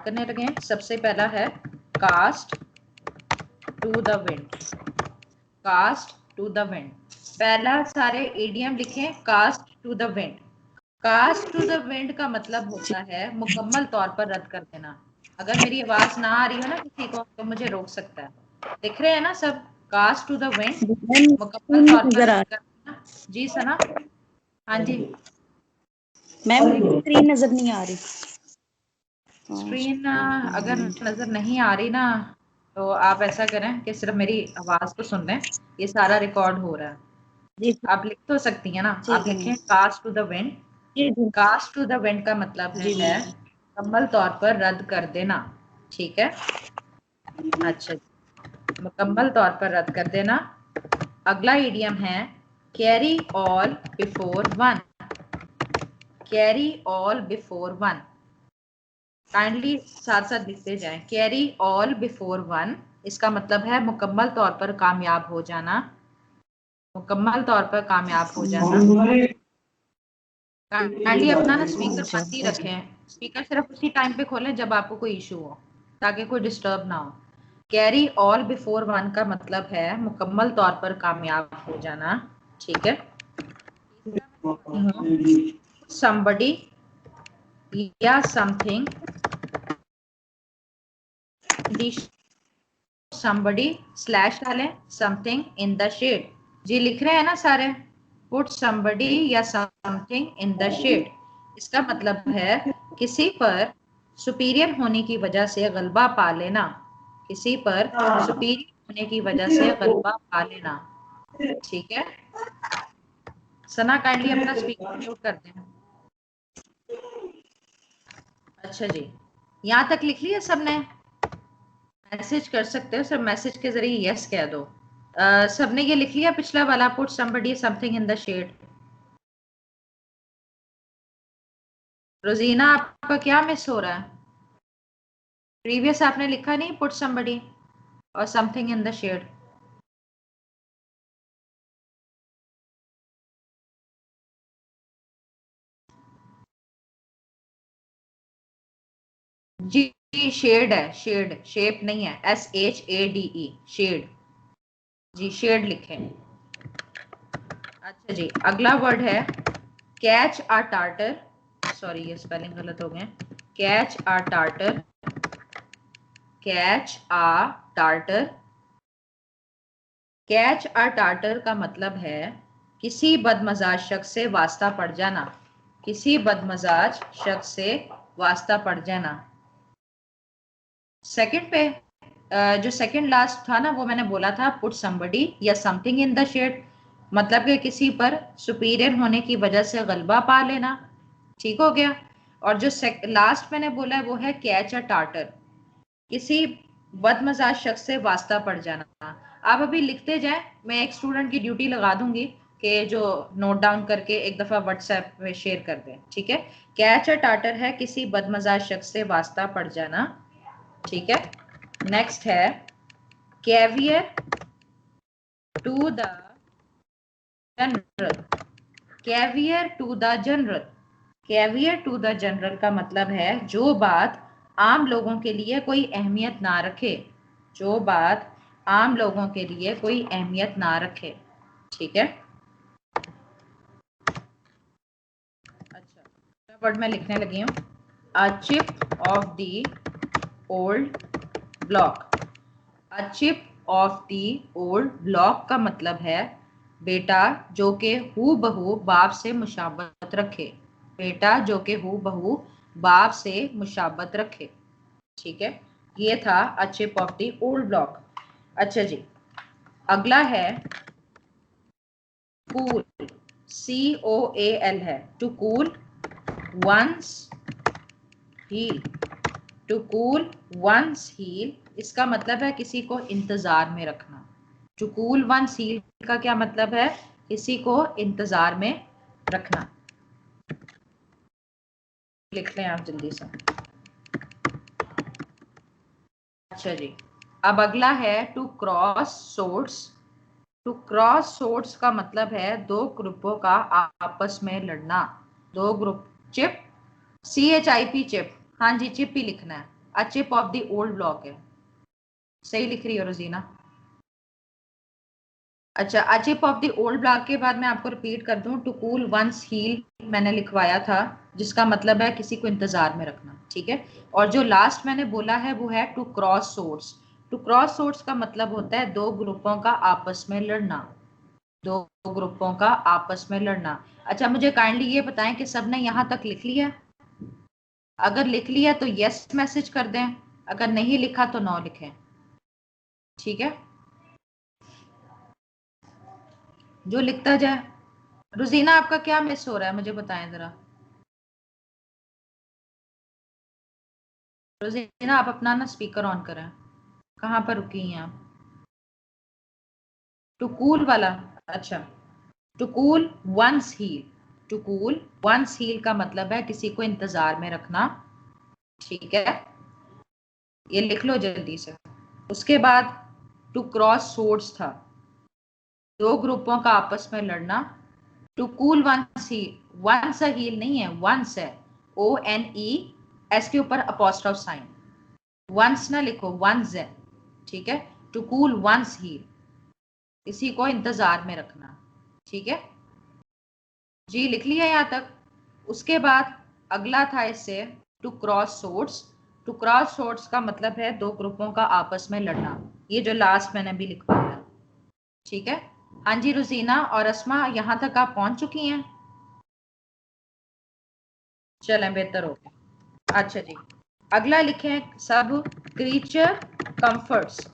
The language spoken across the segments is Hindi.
करने लगे हैं। सबसे पहला है cast to the wind, cast to the wind. पहला सारे इडियम लिखें, cast to the wind. Cast to the wind का मतलब होता है मुकम्मल तौर पर रद्द कर देना। अगर मेरी आवाज ना आ रही हो ना किसी को तो मुझे रोक सकता है। दिख रहे हैं ना सब? कास्ट टू द विंड मुकम्मल तौर पर रद्द कर देना। जी सना? हाँ जी मैम स्क्रीन नजर नहीं आ रही। स्क्रीन अगर नजर नहीं आ रही ना तो आप ऐसा करें कि सिर्फ मेरी आवाज को सुन लें, ये सारा रिकॉर्ड हो रहा है। आप लिख तो सकती हैं ना, आप लिखें cast to the wind. Cast to the wind का मतलब है मुकम्मल तौर पर रद्द कर देना। ठीक है, अच्छा, मुकम्मल तौर पर रद्द कर देना। अगला इडियम है carry all before one, carry all before one. Kindly साथ साथ लिखते जाएं, कैरी ऑल बिफोर वन। इसका मतलब है मुकम्मल तौर पर कामयाब हो जाना, मुकम्मल तौर पर कामयाब हो जाना। काइंडली अपना ना स्पीकर बंद ही रखें, स्पीकर सिर्फ उसी टाइम पे खोलें जब आपको कोई इशू हो, ताकि कोई डिस्टर्ब ना हो। कैरी ऑल बिफोर वन का मतलब है मुकम्मल तौर पर कामयाब हो जाना। ठीक है, somebody या समथिंग, somebody स्लैश डालें, समथिंग इन द शेड। जी लिख रहे हैं ना सारे? पुट somebody या समथिंग इन द शेड। इसका मतलब है किसी पर सुपीरियर होने की वजह से गलबा पा लेना, किसी पर सुपीरियर होने की वजह से गलबा पा लेना। ठीक है, सना काइंडली अपना स्पीकर म्यूट कर दें। अच्छा जी, यहाँ तक लिख लिया सबने? मैसेज कर सकते हो, सब मैसेज के जरिए यस कह दो। सबने ये लिख लिया पिछला वाला, put somebody something in the shade? रोजीना आपका क्या मिस हो रहा है? प्रीवियस आपने लिखा नहीं पुट somebody और समथिंग इन द शेड? जी शेड है, शेड, शेप नहीं है, SHADE, शेड। जी शेड लिखें। अच्छा जी, अगला वर्ड है कैच आ टार्टर। सॉरी ये स्पेलिंग गलत हो गए। कैच आ टार्टर, कैच आ टार्टर। कैच आ टार्टर का मतलब है किसी बदमजाज शख्स से वास्ता पड़ जाना, किसी बदमजाज शख्स से वास्ता पड़ जाना। सेकंड पे जो सेकंड लास्ट था ना वो मैंने बोला था पुट somebody या समथिंग इन द शेड, मतलब कि किसी पर सुपीरियर होने की वजह से गलबा पा लेना। ठीक हो गया। और जो लास्ट मैंने बोला है वो है कैच अ टार्टर, किसी बदमजाज शख्स से वास्ता पड़ जाना। आप अभी लिखते जाएं, मैं एक स्टूडेंट की ड्यूटी लगा दूंगी कि जो नोट डाउन करके एक दफा व्हाट्सएप में शेयर कर दें। ठीक है, कैच अ टार्टर है किसी बदमजाज शख्स से वास्ता पड़ जाना। ठीक है, नेक्स्ट है caviar to the general, caviar to the general. Caviar to the general का मतलब है जो बात आम लोगों के लिए कोई अहमियत ना रखे, जो बात आम लोगों के लिए कोई अहमियत ना रखे। ठीक है, अच्छा वर्ड मैं लिखने लगी हूँ। अ chip off the old block, a chip off the old block का मतलब है बेटा जो के हू बहू बाप से मुशाबत रखे, बेटा जो के हू बहू बाप से मुशाबत रखे। ठीक है, ये था a chip off the old block. अच्छा जी, अगला है कूल, COAL है, to cool one's heel, to cool one's heel. इसका मतलब है किसी को इंतजार में रखना। टू कूल वंस हील का क्या मतलब है? किसी को इंतजार में रखना। लिख लें आप जल्दी से। अच्छा जी, अब अगला है to cross swords. To cross swords का मतलब है दो ग्रुपों का आपस में लड़ना, दो ग्रुप। चिप, CHIP चिप, हाँ जी चिप ही लिखना है। अ chip off the old block है। सही लिख रही हो रोजीना? अच्छा, अ chip off the old block के बाद मैं आपको रिपीट कर दूं, टू कूल वंस हील मैंने लिखवाया था, जिसका मतलब है किसी को इंतजार में रखना, ठीक है। और जो लास्ट मैंने बोला है वो है to cross swords. To cross swords का मतलब होता है दो ग्रुपों का आपस में लड़ना, दो ग्रुपों का आपस में लड़ना। अच्छा, मुझे काइंडली ये बताएं कि सबने यहाँ तक लिख लिया? अगर लिख लिया तो यस मैसेज कर दें, अगर नहीं लिखा तो नो लिखें, ठीक है। जो लिखता जाए। रुजीना आपका क्या मिस हो रहा है, मुझे बताएं जरा। रोजीना आप अपना ना स्पीकर ऑन करें। कहाँ पर रुकी हैं आप? टू कूल वाला? अच्छा, to cool one's heel. To cool one's heel का मतलब है किसी को इंतजार में रखना, ठीक है। ये लिख लो जल्दी से। उसके बाद टू क्रॉस सोर्ड्स था, दो ग्रुपों का आपस में लड़ना। To cool one's heel, one's a heel नहीं है, वंस है, ONE, S के ऊपर अपोस्ट्रोफ साइन। वंस ना लिखो, वंस है, ठीक है। टू कूल वंस हील, किसी को इंतजार में रखना, ठीक है जी। लिख लिया यहाँ तक? उसके बाद अगला था इससे to cross swords. To cross swords का मतलब है दो ग्रुपों का आपस में लड़ना, ये जो लास्ट मैंने भी लिखवाया, ठीक है। हाँ जी रुजीना और अस्मा, यहाँ तक आप पहुंच चुकी हैं? चलें, बेहतर हो गया। अच्छा जी, अगला लिखें सब क्रीचर कंफर्ट्स।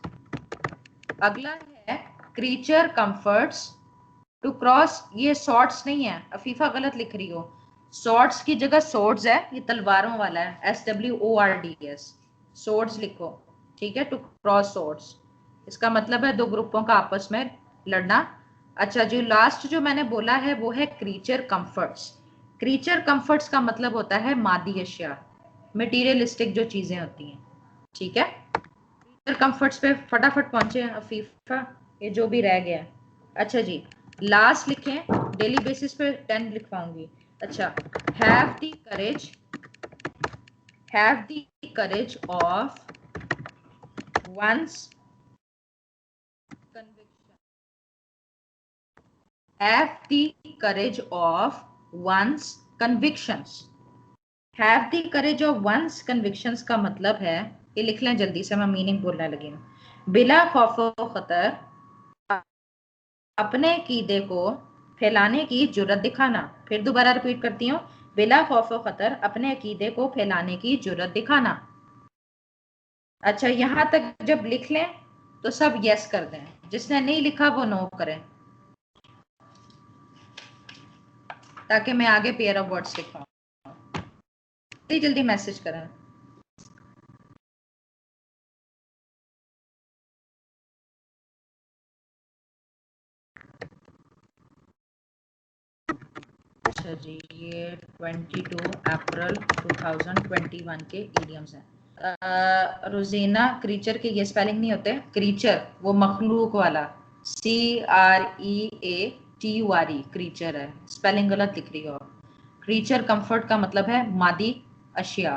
अगला है क्रीचर कंफर्ट्स टू क्रॉस। ये शॉर्ट्स नहीं है, अफीफा गलत लिख रही हो, शॉर्ट्स की जगह सोर्ड्स है, ये तलवारों वाला है, SWORDS, सोर्ड्स लिखो, ठीक है। टू क्रॉस सोर्ड्स, इसका मतलब है दो ग्रुपों का आपस में लड़ना। अच्छा, जो लास्ट जो मैंने बोला है वो है क्रीचर कंफर्ट्स। क्रीचर कंफर्ट्स का मतलब होता है मादी अशिया, मटीरियलिस्टिक जो चीजें होती हैं, ठीक है। क्रीचर कंफर्ट्स पे फटाफट पहुंचे अफीफा, ये जो भी रह गया है। अच्छा जी, लास्ट लिखें, डेली बेसिस पे 10 लिखवाऊंगी। अच्छा, have the courage, have the courage of one's conviction, have the courage of one's convictions. Have the courage of one's convictions का मतलब है, ये लिख लें जल्दी से, मैं मीनिंग बोलने लगी हूँ। बिला खौफो खतर अपने कीदे को फैलाने की जुर्रत दिखाना। फिर दोबारा रिपीट करती हूँ, बिला खौफ खतर अपने अकीदे को फैलाने की जुर्रत दिखाना। अच्छा, यहां तक जब लिख लें तो सब यस कर दें, जिसने नहीं लिखा वो नो करें, ताकि मैं आगे पेयर ऑफ वर्ड्स लिखवाऊं। जल्दी जल्दी मैसेज करें। अच्छा जी, ये 22 अप्रैल 2021 के इडियम्स हैं। रोजीना, क्रीचर के ये स्पेलिंग नहीं होते, क्रीचर वो मखलूक वाला, CREATURE क्रीचर है, स्पेलिंग गलत लिख रही हो। क्रीचर कंफर्ट का मतलब है मादी अशिया।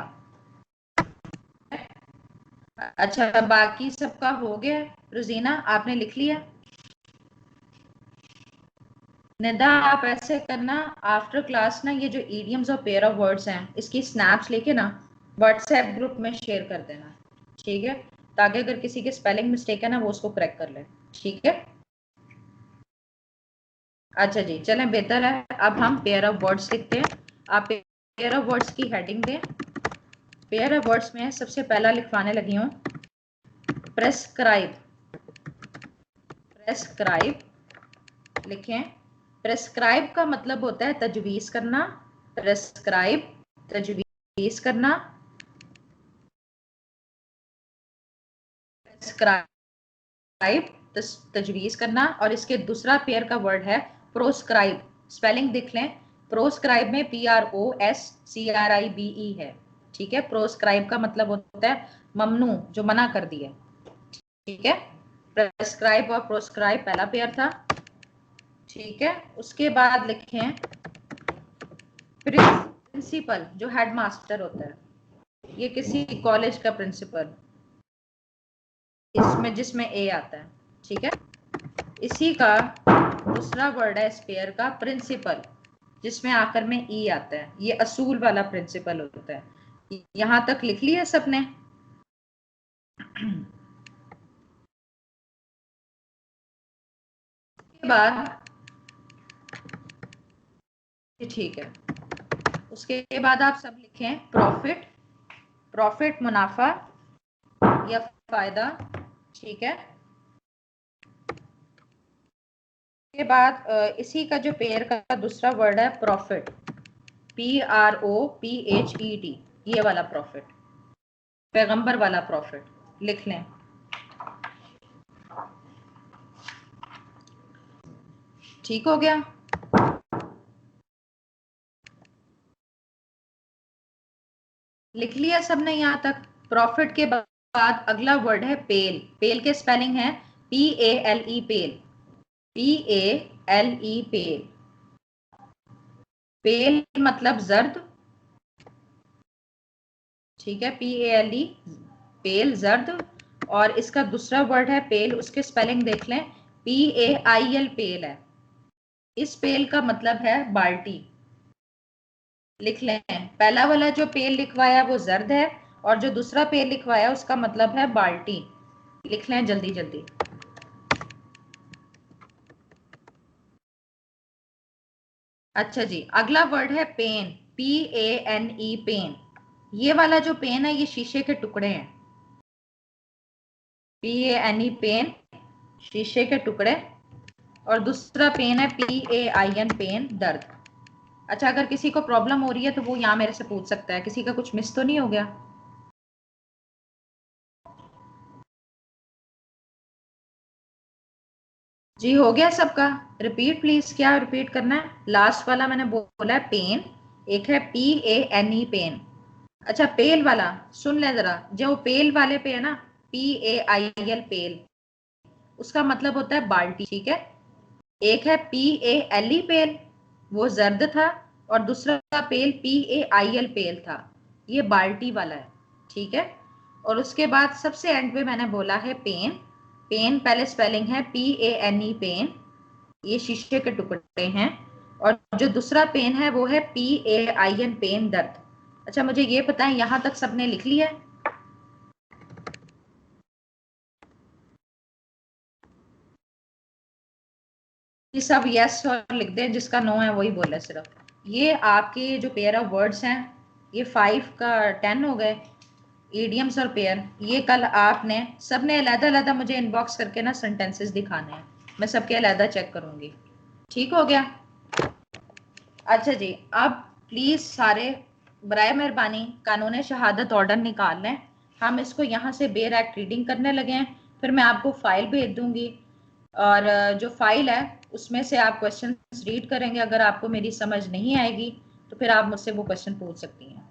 अच्छा, बाकी सबका हो गया? रोजीना आपने लिख लिया? निदा, आप ऐसे करना, आफ्टर क्लास ना ये जो इडियम्स और पेयर ऑफ वर्ड्स हैं इसकी स्नैप्स लेके ना व्हाट्सएप ग्रुप में शेयर कर देना, ठीक है, ताकि अगर किसी के स्पेलिंग मिस्टेक है ना वो उसको करेक्ट कर ले, ठीक है। अच्छा जी, चलें, बेहतर है। अब हम पेयर ऑफ वर्ड्स लिखते हैं। आप पेयर ऑफ वर्ड्स की हेडिंग दें। पेयर ऑफ वर्ड्स में सबसे पहला लिखवाने लगी हूँ प्रेस्क्राइब। प्रेस्क्राइब लिखें। प्रेस्क्राइब का मतलब होता है तजवीज करना। प्रेस्क्राइब, तजवीज करना। प्रेस्क्राइब, तजवीज करना। और इसके दूसरा पेयर का वर्ड है प्रोस्क्राइब। स्पेलिंग देख लें, प्रोस्क्राइब में PROSCRIBE है, ठीक है। प्रोस्क्राइब का मतलब होता है ममनू, जो मना कर दिया, ठीक है। प्रेस्क्राइब और प्रोस्क्राइब पहला पेयर था, ठीक है। उसके बाद लिखें प्रिंसिपल, जो हेडमास्टर होता है, ये किसी कॉलेज का प्रिंसिपल, इसमें जिसमें ए आता है, ठीक है। इसी का दूसरा वर्ड है स्पेयर का प्रिंसिपल, जिसमें आकर में ई आता है, ये असूल वाला प्रिंसिपल होता है। यहां तक लिख लिया सबने? उसके बाद ठीक है, उसके बाद आप सब लिखें प्रॉफिट, प्रॉफिट मुनाफा या फायदा, ठीक है। के बाद इसी का जो पेयर का दूसरा वर्ड है प्रॉफिट, PROPHET, ये वाला प्रॉफिट, पैगंबर वाला प्रॉफिट, लिख लें। ठीक हो गया? लिख लिया सबने यहां तक? प्रॉफिट के बाद अगला वर्ड है पेल। पेल के स्पेलिंग है PALE, पेल, PALE, पेल। पेल मतलब जर्द, ठीक है, PALE, पेल, जर्द। और इसका दूसरा वर्ड है पेल, उसके स्पेलिंग देख लें, PAIL, पेल है। इस पेल का मतलब है बाल्टी। लिख लें, पहला वाला जो पेल लिखवाया वो जर्द है, और जो दूसरा पेल लिखवाया उसका मतलब है बाल्टी। लिख लें जल्दी जल्दी। अच्छा जी, अगला वर्ड है पेन, PANE, पेन। ये वाला जो पेन है ये शीशे के टुकड़े हैं, PANE, पेन, शीशे के टुकड़े। और दूसरा पेन है PAIN, पेन, दर्द। अच्छा, अगर किसी को प्रॉब्लम हो रही है तो वो यहाँ मेरे से पूछ सकता है। किसी का कुछ मिस तो नहीं हो गया? जी हो गया सबका? रिपीट प्लीज, क्या रिपीट करना है? लास्ट वाला मैंने बोला है पेन, एक है PANE, पेन। अच्छा, पेल वाला सुन ले जरा, जो पेल वाले पे है ना, PAIL, पेल, उसका मतलब होता है बाल्टी, ठीक है। एक है PALE, पेल, वो जर्द था, और दूसरा पेल PAIL, पेल था, ये बाल्टी वाला है, ठीक है। और उसके बाद सबसे एंड पे मैंने बोला है पेन। पेन पहले स्पेलिंग है PANE, पेन, ये शीशे के टुकड़े हैं। और जो दूसरा पेन है वो है PAIN, पेन, दर्द। अच्छा, मुझे ये बताएं, यहां तक सबने लिख लिया है? ये सब यस और लिख दें, जिसका नो है वही बोले सिर्फ। ये आपके जो पेयर ऑफ वर्ड्स हैं, ये 5 का 10 हो गए, ईडियम्स और पेयर। ये कल आपने सबने अलग अलग मुझे इनबॉक्स करके ना सेंटेंसेस दिखाने हैं, मैं सबके अलग चेक करूंगी। ठीक हो गया? अच्छा जी, अब प्लीज सारे बराए मेहरबानी कानून शहादत ऑर्डर निकाल लें। हम इसको यहाँ से बेर एक्ट रीडिंग करने लगे हैं, फिर मैं आपको फाइल भेज दूंगी, और जो फाइल है उसमें से आप क्वेश्चन रीड करेंगे। अगर आपको मेरी समझ नहीं आएगी तो फिर आप मुझसे वो क्वेश्चन पूछ सकती हैं।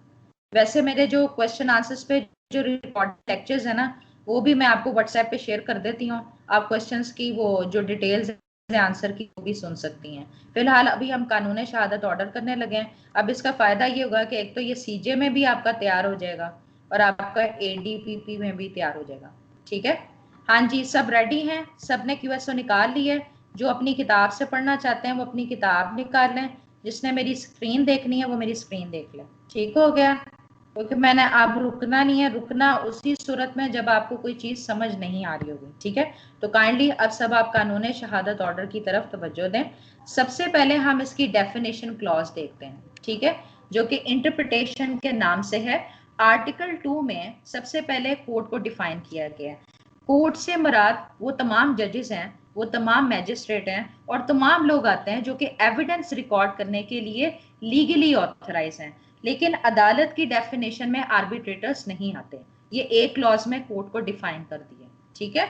वैसे मेरे जो क्वेश्चन आंसर्स पे जो रिकॉर्ड लेक्चर्स है ना, वो भी मैं आपको व्हाट्सएप पे शेयर कर देती हूँ। आप क्वेश्चंस की वो जो डिटेल्स है आंसर की, वो भी सुन सकती हैं। फिलहाल अभी हम कानून शहादत ऑर्डर करने लगे हैं। अब इसका फायदा ये होगा कि एक तो ये सीजे में भी आपका तैयार हो जाएगा, और आपका ADPP में भी तैयार हो जाएगा, ठीक है। हाँ जी, सब रेडी हैं? सबने QSO निकाल ली है? जो अपनी किताब से पढ़ना चाहते हैं वो अपनी किताब निकाल लें, जिसने मेरी स्क्रीन देखनी है वो मेरी स्क्रीन देख लें। ठीक हो गया? क्योंकि मैंने अब रुकना नहीं है, रुकना उसी सूरत में जब आपको कोई चीज समझ नहीं आ रही होगी, ठीक है। तो काइंडली अब सब आप कानून शहादत ऑर्डर की तरफ तवज्जो दें। सबसे पहले हम इसकी डेफिनेशन क्लॉज देखते हैं, ठीक है, जो कि इंटरप्रिटेशन के नाम से है। आर्टिकल 2 में सबसे पहले कोर्ट को डिफाइन किया गया है। कोर्ट से मुराद वो तमाम जजेस हैं, वो तमाम मैजिस्ट्रेट हैं, और तमाम लोग आते हैं जो कि एविडेंस रिकॉर्ड करने के लिए लीगली ऑथराइज हैं। लेकिन अदालत की डेफिनेशन में आर्बिट्रेटर्स नहीं आते। ये एक क्लॉज में कोर्ट को डिफाइन कर दिए, ठीक है।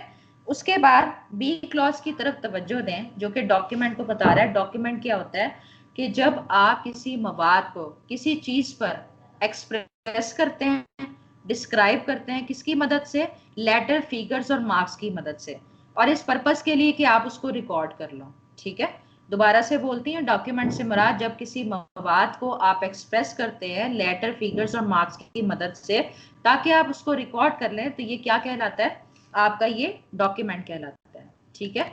उसके बाद बी क्लॉज की तरफ तवज्जो दें, जो कि डॉक्यूमेंट को बता रहा है। डॉक्यूमेंट क्या होता है कि जब आप किसी मवाद को किसी चीज पर एक्सप्रेस करते हैं, डिस्क्राइब करते हैं, किसकी मदद से? लेटर, फिगर्स और मार्क्स की मदद से, और इस पर्पस के लिए कि आप उसको रिकॉर्ड कर लो, ठीक है। दोबारा से बोलती हैं, डॉक्यूमेंट से मुराद जब किसी मवाद को आप एक्सप्रेस करते हैं लेटर, फिगर्स और मार्क्स की मदद से ताकि आप उसको रिकॉर्ड कर लें, तो ये क्या कहलाता है? आपका ये डॉक्यूमेंट कहलाता है। ठीक है,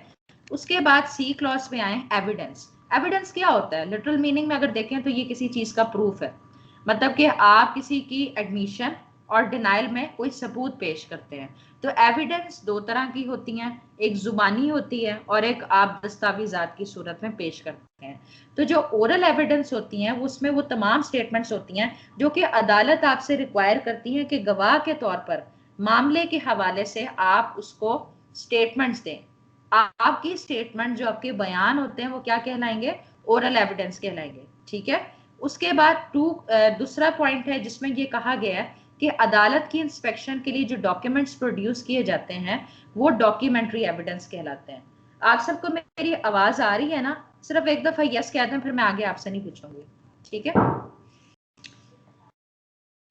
उसके बाद सी क्लॉज में आए, एविडेंस। एविडेंस क्या होता है? लिटरल मीनिंग में अगर देखें तो ये किसी चीज का प्रूफ है, मतलब कि आप किसी की एडमिशन और डिनाइल में कोई सबूत पेश करते हैं। तो एविडेंस दो तरह की होती हैं, एक जुबानी होती है और एक आप दस्तावेजात की सूरत में पेश करते हैं। तो जो ओरल एविडेंस होती हैं उसमें वो तमाम स्टेटमेंट्स होती हैं जो कि अदालत आपसे रिक्वायर करती है कि गवाह के तौर पर मामले के हवाले से आप उसको स्टेटमेंट्स दें। आपकी स्टेटमेंट जो आपके बयान होते हैं वो क्या कहलाएंगे? ओरल एविडेंस कहलाएंगे। ठीक है, उसके बाद दूसरा पॉइंट है जिसमें ये कहा गया है कि अदालत की इंस्पेक्शन के लिए जो डॉक्यूमेंट्स प्रोड्यूस किए जाते हैं वो डॉक्यूमेंट्री एविडेंस कहलाते हैं। आप सबको मेरी आवाज आ रही है ना? सिर्फ एक दफा यस कह दें, फिर मैं आगे आपसे नहीं पूछूंगी। ठीक है,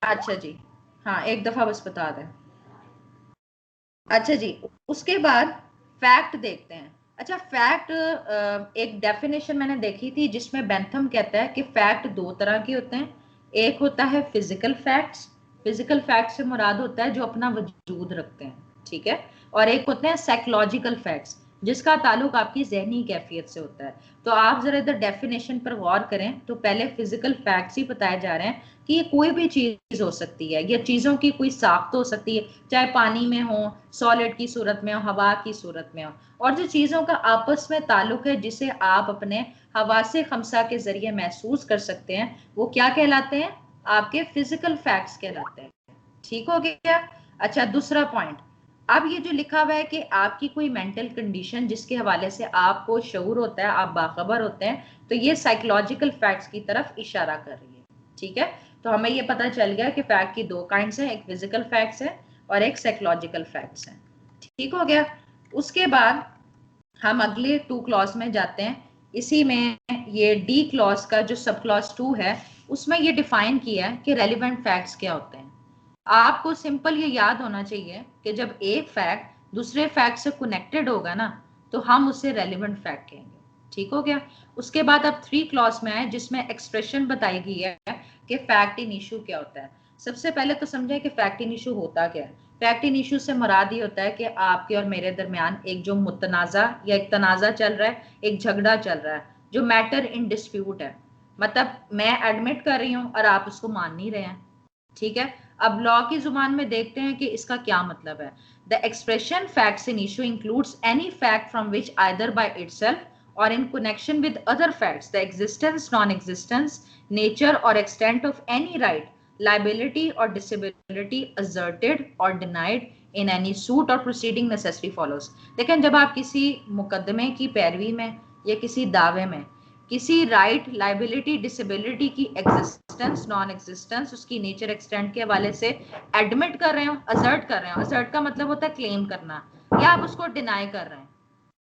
अच्छा जी, हाँ एक दफा बस बता दें। अच्छा जी, उसके बाद फैक्ट देखते हैं। अच्छा, फैक्ट एक डेफिनेशन मैंने देखी थी जिसमें बेंथम कहता है कि फैक्ट दो तरह के होते हैं। एक होता है फिजिकल फैक्ट्स, फिजिकल फैक्ट से मुराद होता है जो अपना वजूद रखते हैं। ठीक है, और एक होते हैं साइकोलॉजिकल फैक्ट्स जिसका ताल्लुक आपकी जहनी कैफियत से होता है। तो आप जरा इधर डेफिनेशन पर गौर करें तो पहले फिजिकल फैक्ट्स ही बताए जा रहे हैं कि ये कोई भी चीज हो सकती है, या चीजों की कोई साख्त हो सकती है, चाहे पानी में हो, सॉलिड की सूरत में हो, हवा की सूरत में हो। और जो चीजों का आपस में ताल्लुक है जिसे आप अपने हवासे खमसा के जरिए महसूस कर सकते हैं वो क्या कहलाते हैं? आपके फिजिकल फैक्ट्स कहलाते हैं। ठीक हो गया। अच्छा, दूसरा पॉइंट, अब ये जो लिखा हुआ है कि आपकी कोई मेंटल कंडीशन जिसके हवाले से आपको शऊर होता है, आप बाखबर होते हैं, तो ये साइकोलॉजिकल फैक्ट्स की तरफ इशारा कर रही है। ठीक है, तो हमें ये पता चल गया कि फैक्ट की दो काइंड्स हैं, एक फिजिकल फैक्ट्स है और एक साइकोलॉजिकल फैक्ट्स है। ठीक हो गया। उसके बाद हम अगले टू क्लॉज में जाते हैं। इसी में ये डी क्लॉज का जो सब क्लॉज 2 है उसमें ये डिफाइन किया है कि रेलिवेंट फैक्ट्स क्या होते हैं। आपको सिंपल ये याद होना चाहिए कि जब एक फैक्ट दूसरे फैक्ट से कनेक्टेड होगा ना तो हम उसे रेलिवेंट फैक्ट कहेंगे। ठीक हो गया। उसके बाद अब 3 क्लॉज में आए जिसमें एक्सप्रेशन बताई गई है कि फैक्ट इन इशू क्या होता है। सबसे पहले तो समझे कि फैक्ट इन इशू होता क्या है। फैक्ट इन इशू से मुराद ये होता है कि आपके और मेरे दरमियान एक जो मुतनाजा या एक तनाजा चल रहा है, एक झगड़ा चल रहा है, जो मैटर इन डिस्प्यूट है। मतलब मैं एडमिट कर रही हूँ और आप उसको मान नहीं रहे हैं। ठीक है, अब लॉ की जुबान में देखते हैं कि इसका क्या मतलब है। The expression facts in issue includes any fact from which either by itself or in connection with other facts the existence, non existence, nature or extent of any right, liability or disability asserted or denied in any suit or proceeding necessary follows। लेकिन जब आप किसी मुकदमे की पैरवी में या किसी दावे में किसी राइट, लाइबिलिटी, डिसेबिलिटी की एग्जिस्टेंस, नॉन एग्जिस्टेंस, उसकी नेचर, एक्सटेंट के हवाले से एडमिट कर रहे हो, असर्ट कर रहे हो, असर्ट का मतलब होता है क्लेम करना, या आप उसको डिनाई कर रहे हैं,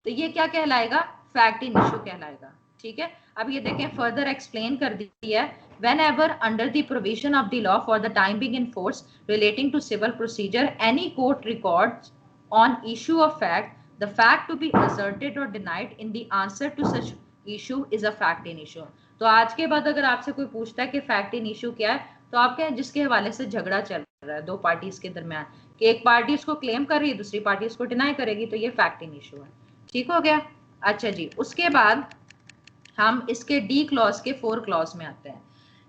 तो ये क्या कहलाएगा? फैक्ट इन इशू कहलाएगा। ठीक है, अब ये देखें फर्दर एक्सप्लेन कर दिया है। whenever under the provision of the law for the time being in force relating to civil procedure any court records on issue of fact, the fact to be asserted or denied in the answer to such issue is a fact in issue। तो आज के बाद अगर आपसे कोई पूछता है कि फैक्ट इन इशू क्या है, तो आप कहें जिसके हवाले से झगड़ा चल रहा है दो पार्टीज के दरमियान, कि एक पार्टी उसको क्लेम कर रही है, दूसरी पार्टी उसको डिनाई करेगी, तो ये फैक्ट इन इशू है। ठीक हो गया। अच्छा जी, उसके बाद हम इसके डी क्लॉज के 4 क्लॉज में आते हैं।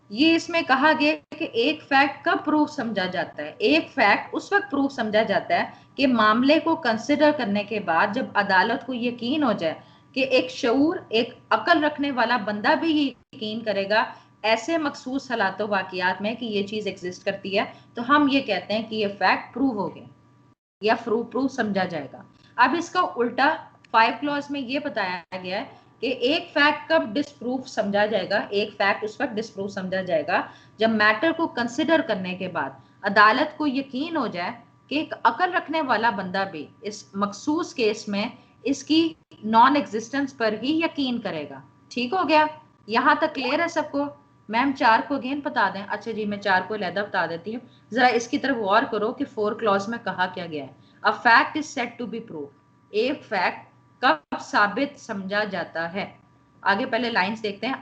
ये इसमें कहा गया कि एक फैक्ट कब प्रूफ समझा जाता है? एक फैक्ट उस वक्त प्रूफ समझा जाता है कि मामले को कंसिडर करने के बाद जब अदालत को यकीन हो जाए कि एक शऊर, एक अकल रखने वाला बंदा भी यकीन करेगा ऐसे मखसूस हालातों वाकयात में कि ये चीज एग्जिस्ट करती है, तो हम ये कहते हैं कि ये फैक्ट प्रूव हो गया या प्रूफ समझा जाएगा। अब इसका उल्टा 5 क्लॉज में ये बताया गया है कि एक फैक्ट कब डिसप्रूफ समझा जाएगा? एक फैक्ट उस वक्त डिसप्रूफ समझा जाएगा जब मैटर को कंसिडर करने के बाद अदालत को यकीन हो जाए कि एक अकल रखने वाला बंदा भी इस मखसूस केस में इसकी नॉन एग्जिस्टेंस पर ही यकीन करेगा। ठीक हो गया, यहां तक क्लियर है सबको? मैम 4 को अगेन बता दें। अच्छा जी, मैं 4 को लहदा बता देती हूँ, जरा इसकी तरफ गौर करो कि 4 क्लॉज में कहा क्या गया है। A fact is said to be proof, एक फैक्ट कब साबित समझा जाता है? आगे पहले लाइंस देखते हैं।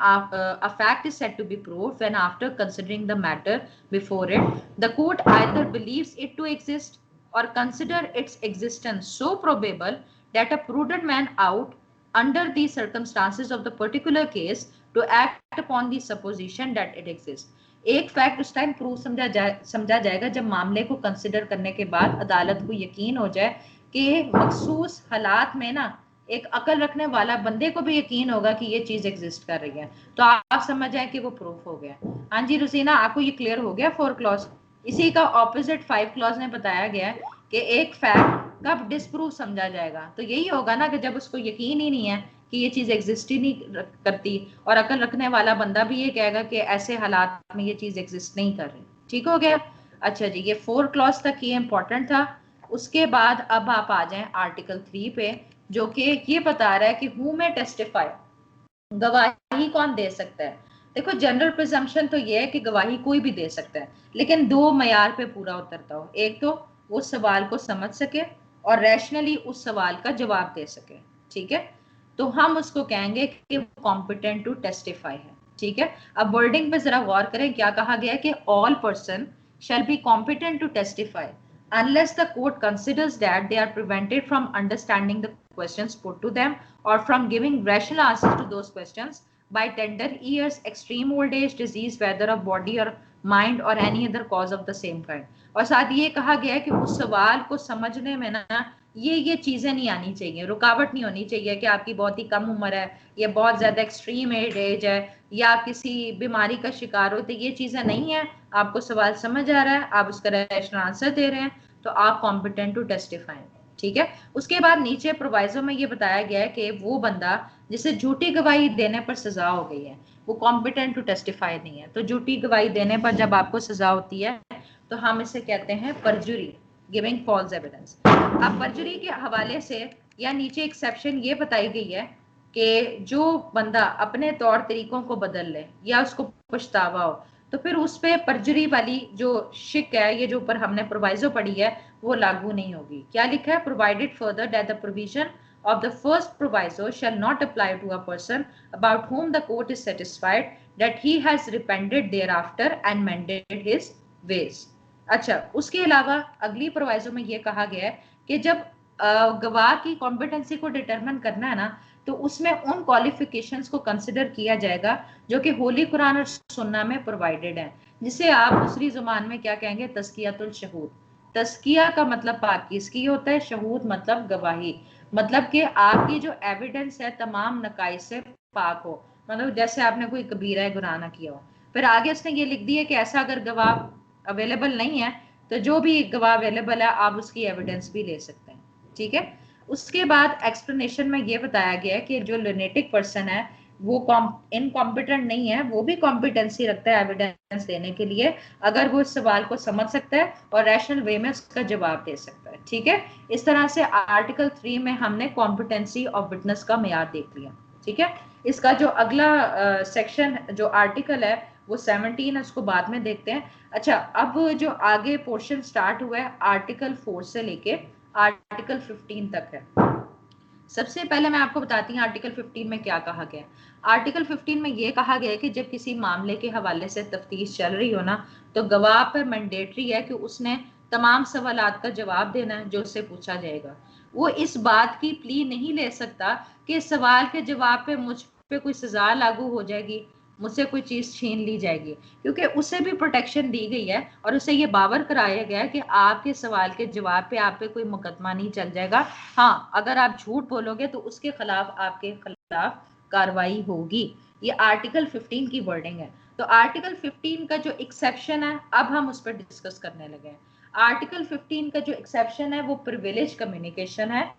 A fact is said to be proved when after considering the matter before it, the court either believes it to exist or consider its existence so probable that a prudent man ought, under the circumstances of the particular case, to act upon the supposition that it exists. एक फैक्ट उस टाइम प्रूव समझा जाएगा जब मामले को कंसिडर करने के बाद अदालत को यकीन हो जाए कि मखसूस हालात में ना एक अकल रखने वाला बंदे को भी यकीन होगा कि ये चीज एग्जिस्ट कर रही है, तो आप समझ जाए कि वो प्रूफ हो गया। हाँ जी रुसीना, आपको ये क्लियर हो गया 4 क्लॉज। इसी का ऑपोजिट 5 क्लॉज में बताया गया है कि एक फैक्ट कब डिसप्रूव समझा जाएगा, तो यही होगा ना कि जब उसको यकीन ही नहीं है कि ये चीज एग्जिस्ट ही नहीं करती, और अकल रखने वाला बंदा भी ये कहेगा कि ऐसे हालात में ये चीज एग्जिस्ट नहीं कर रही। ठीक हो गया। अच्छा जी, ये 4 क्लॉज तक ये इंपॉर्टेंट था। उसके बाद अब आप आ जाएं आर्टिकल 3 पे, जो कि ये बता रहा है कि हु में टेस्टिफाई, गवाही कौन दे सकता है। देखो जनरल प्रिजम्पशन तो ये है कि गवाही कोई भी दे सकता है, लेकिन 2 मयार पे पूरा उतरता हो। एक तो वो सवाल को समझ सके और रैशनली उस सवाल का जवाब दे सके। ठीक है, तो हम उसको कहेंगे कि वो कॉम्पिटेंट टू टेस्टिफाई है। ठीक है, अब वर्डिंग पे जरा गौर करें, क्या कहा गया है कि all person shall be competent to testify unless the court considers that they are prevented from understanding the questions put to them or from giving rational answers to those questions by tender years, extreme old age, disease, whether of body or mind or any other cause of the same kind। और साथ ये कहा गया है कि उस सवाल को समझने में ना ये चीजें नहीं आनी चाहिए, रुकावट नहीं होनी चाहिए कि आपकी बहुत ही कम उम्र है, या बहुत ज्यादा एक्सट्रीम एज है, या आप किसी बीमारी का शिकार हो, तो ये चीजें नहीं है। आपको सवाल समझ आ रहा है, आप उसका रैशनल आंसर दे रहे हैं, तो आप कॉम्पिटेंट टू टेस्टिफाई। ठीक है, उसके बाद नीचे प्रोवाइजो में ये बताया गया है कि वो बंदा जिसे झूठी गवाही देने पर सजा हो गई है वो कॉम्पिटेंट टू टेस्टिफाई नहीं है। तो झूठी गवाही देने पर जब आपको सजा होती है तो हम इसे कहते हैं परजुरी, गिविंग फॉल्स एविडेंस। अब परजुरी के हवाले से या नीचे एक्सेप्शन ये बताई गई है कि जो बंदा अपने तौर तरीकों को बदल ले या उसको पछतावा हो, तो फिर उस पे परजुरी वाली जो शिक है, ये जो ऊपर हमने प्रोवाइजो पढ़ी है, वो लागू नहीं होगी। क्या लिखा है, provided further that the provision of the first proviso shall not apply to a person about whom the court is satisfied that he has repented thereafter and mended his ways। अच्छा, उसके अलावा अगली प्रोवाइजो में ये कहा गया है कि जब गवाह की कॉम्पिटेंसी को डिटरमिन करना है ना, तो उसमें उन क्वालिफिकेशंस को कंसिडर किया जाएगा जो कि होली कुरान और सुन्ना में प्रोवाइडेड है, जिसे आप दूसरी जुबान में क्या कहेंगे, तस्कियातुल शहूद। तस्किया का मतलब पाकीज़गी होता है, शहूद मतलब गवाही, मतलब कि आपकी जो एविडेंस है तमाम नकाइस से पाक हो, मतलब जैसे आपने कोई कबीरा गुनाह ना किया हो। फिर आगे उसने ये लिख दिया कि ऐसा अगर गवाह अवेलेबल नहीं है तो जो भी गवाह अवेलेबल है आप उसकी एविडेंस भी ले सकते हैं। ठीक है, उसके बाद एक्सप्लेनेशन में ये बताया गया है कि जो लुनेटिक पर्सन है वो इनकॉम्पिटेंट नहीं है, वो भी कॉम्पिटेंसी रखता है एविडेंस देने के लिए अगर वो इस सवाल को समझ सकता है और रैशनल वे में उसका जवाब दे सकता है। ठीक है, इस तरह से आर्टिकल 3 में हमने कॉम्पिटेंसी ऑफ विटनेस का मेयार देख लिया। ठीक है, इसका जो अगला सेक्शन जो आर्टिकल है वो 17 है, उसको बाद में देखते हैं। अच्छा, अब जो आगे पोर्शन स्टार्ट हुआ है आर्टिकल 4 से लेके आर्टिकल 15 तक है। सबसे पहले मैं आपको बताती हूँ आर्टिकल 15 में क्या कहा गया। आर्टिकल 15 में ये कहा गया है कि जब किसी मामले के हवाले से तफ्तीश चल रही हो ना, तो गवाह पर मैंडेटरी है कि उसने तमाम सवालात का जवाब देना है जो उससे पूछा जाएगा। वो इस बात की प्ली नहीं ले सकता कि सवाल के जवाब पे मुझ पे कोई सजा लागू हो जाएगी, मुझसे कोई चीज छीन ली जाएगी, क्योंकि उसे भी प्रोटेक्शन दी गई है और उसे ये बावर कराया गया है कि आपके सवाल के जवाब पे आप पे कोई मुकदमा नहीं चल जाएगा। हाँ, अगर आप झूठ बोलोगे तो उसके खिलाफ आपके खिलाफ कार्रवाई होगी। ये आर्टिकल 15 की वर्डिंग है। तो आर्टिकल 15 का जो एक्सेप्शन है अब हम उस पर डिस्कस करने लगे हैं। आर्टिकल 15 का जो एक्सेप्शन है वो प्रिविलेज कम्युनिकेशन है,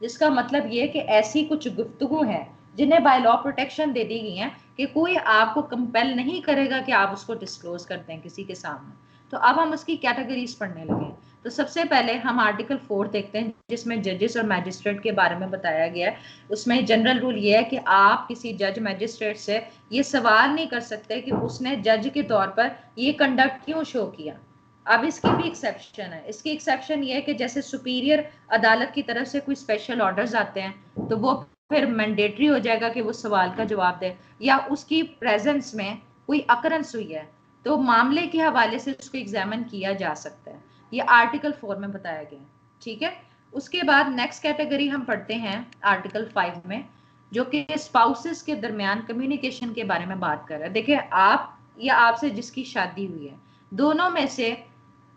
जिसका मतलब ये कि ऐसी कुछ गुफ्तगू है जिन्हें बाय लॉ प्रोटेक्शन दे दी गई है कि कोई आपको कंपेल नहीं करेगा कि आप उसको डिस्क्लोज करते हैं किसी के सामने। तो अब हम उसकी कैटेगरीज पढ़ने लगे। तो सबसे पहले हम आर्टिकल 4 देखते हैं जिसमें जजेस और मैजिस्ट्रेट के बारे में बताया गया है। उसमें जनरल रूल ये है कि आप किसी जज मैजिस्ट्रेट से ये सवाल नहीं कर सकते कि उसने जज के तौर पर ये कंडक्ट क्यों शो किया। अब इसकी भी एक्सेप्शन है। इसकी एक्सेप्शन ये है कि जैसे सुपीरियर अदालत की तरफ से कोई स्पेशल ऑर्डर्स आते हैं तो वो फिर मैंडेटरी हो जाएगा कि वो सवाल का जवाब दे, या उसकी प्रेजेंस में कोई अकरेंस हुई है तो मामले के हवाले से उसको एग्जामिन किया जा सकता है। ये आर्टिकल 4 में बताया गया है, ठीक है। उसके बाद नेक्स्ट कैटेगरी हम पढ़ते हैं आर्टिकल 5 में, जो कि स्पाउसेस के दरमियान कम्युनिकेशन के बारे में बात कर रहा है। देखिए, आप या आपसे जिसकी शादी हुई है, दोनों में से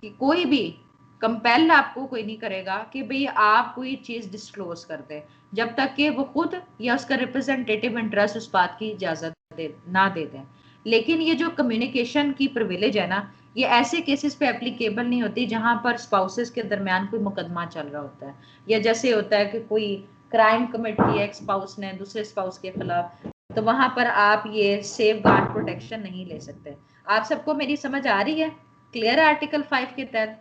कोई भी कंपेल आपको कोई नहीं करेगा कि भाई आप कोई चीज डिस्क्लोज कर दे, जब तक कि वो खुद या उसका रिप्रेजेंटेटिव इंटरेस्ट उस बात की इजाजत ना दे दें। लेकिन ये जो कम्युनिकेशन की प्रिविलेज है ना, ये ऐसे केसेस पे एप्लीकेबल नहीं होती जहां पर स्पाउसेस के दरमियान कोई मुकदमा चल रहा होता है, या जैसे होता है कि कोई क्राइम कमिट किया एक स्पाउस ने दूसरे स्पाउस के खिलाफ, तो वहां पर आप ये सेफ गार्ड प्रोटेक्शन नहीं ले सकते। आप सबको मेरी समझ आ रही है? क्लियर है आर्टिकल 5 के तहत?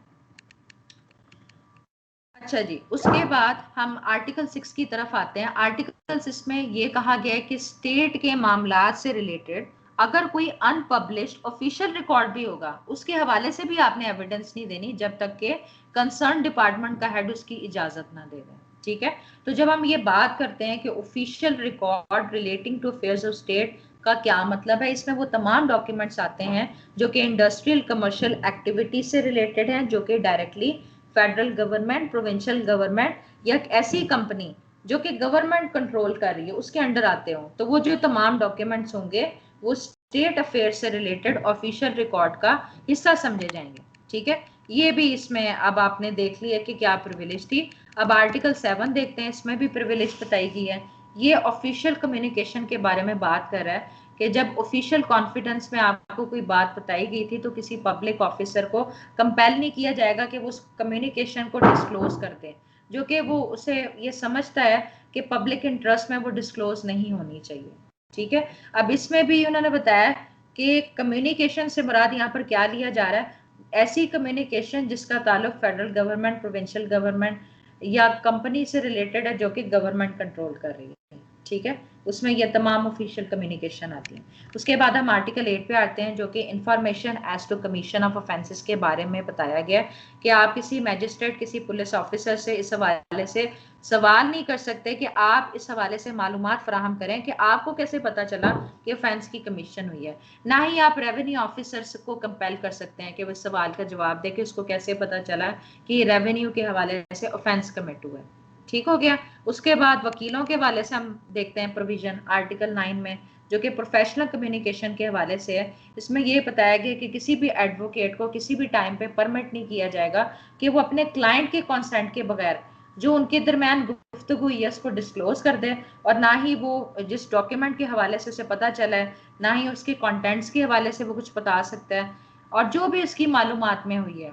अच्छा जी, उसके बाद हम आर्टिकल 6 की तरफ आते हैं। आर्टिकल 6 में ये कहा गया है कि स्टेट के मामलात से रिलेटेड अगर कोई अनपब्लिश्ड ऑफिशियल रिकॉर्ड भी होगा, उसके हवाले से भी आपने एविडेंस नहीं देनी जब तक के कंसर्न डिपार्टमेंट का हेड उसकी इजाजत ना दे दे, ठीक है। तो जब हम ये बात करते हैं कि official record relating to affairs of state का क्या मतलब है, इसमें वो तमाम डॉक्यूमेंट्स आते हैं जो कि इंडस्ट्रियल कमर्शियल एक्टिविटी से रिलेटेड हैं, जो कि directly federal government, provincial government या ऐसी कंपनी जो कि गवर्नमेंट कंट्रोल कर रही है उसके अंडर आते हो, तो वो जो तमाम डॉक्यूमेंट्स होंगे वो स्टेट अफेयर से रिलेटेड ऑफिशियल रिकॉर्ड का हिस्सा समझे जाएंगे, ठीक है। ये भी इसमें अब आपने देख लिया कि क्या प्रिविलेज थी। अब आर्टिकल 7 देखते हैं, इसमें भी प्रिविलेज बताई गई है। ये ऑफिशियल कम्युनिकेशन के बारे में बात कर रहा है कि जब ऑफिशियल कॉन्फिडेंस में आपको कोई बात बताई गई थी तो किसी पब्लिक ऑफिसर को कंपेल नहीं किया जाएगा कि वो उस कम्युनिकेशन को डिस्क्लोज कर दे, जो कि वो उसे ये समझता है कि पब्लिक इंटरेस्ट में वो डिस्क्लोज नहीं होनी चाहिए, ठीक है। अब इसमें भी उन्होंने बताया कि कम्युनिकेशन से मुराद यहाँ पर क्या लिया जा रहा है, ऐसी कम्युनिकेशन जिसका ताल्लुक फेडरल गवर्नमेंट, प्रोविंशियल गवर्नमेंट या कंपनी से रिलेटेड है जो कि गवर्नमेंट कंट्रोल कर रही है, ठीक है। उसमें ये तमाम ऑफिशियल कम्युनिकेशन आती है। उसके बाद हम आर्टिकल 8 पे आते हैं, जो कि information as to commission of offences के बारे में बताया गया है कि आप किसी मैजिस्ट्रेट, किसी पुलिस ऑफिसर से इस हवाले से सवाल नहीं कर सकते कि आप इस हवाले से मालूमात फराहम करें कि आपको कैसे पता चला कि ऑफेंस की कमीशन हुई है। ना ही आप रेवेन्यू ऑफिसर को कंपेल कर सकते हैं कि वो सवाल का जवाब दे कि उसको कैसे पता चला कि रेवेन्यू के हवाले से ऑफेंस कमिट हुआ है, ठीक हो गया। उसके बाद वकीलों के हवाले से हम देखते हैं प्रोविजन आर्टिकल 9 में, जो कि प्रोफेशनल कम्युनिकेशन के हवाले से है। इसमें ये बताया गया कि किसी भी एडवोकेट को किसी भी टाइम पे परमिट नहीं किया जाएगा कि वो अपने क्लाइंट के कंसेंट के बगैर जो उनके दरमियान गुफ्तगू हुई है उसको डिस्क्लोज कर दे, और ना ही वो जिस डॉक्यूमेंट के हवाले से उसे पता चला है, ना ही उसके कंटेंट्स के हवाले से वो कुछ बता सकता है, और जो भी उसकी मालूमात में हुई है,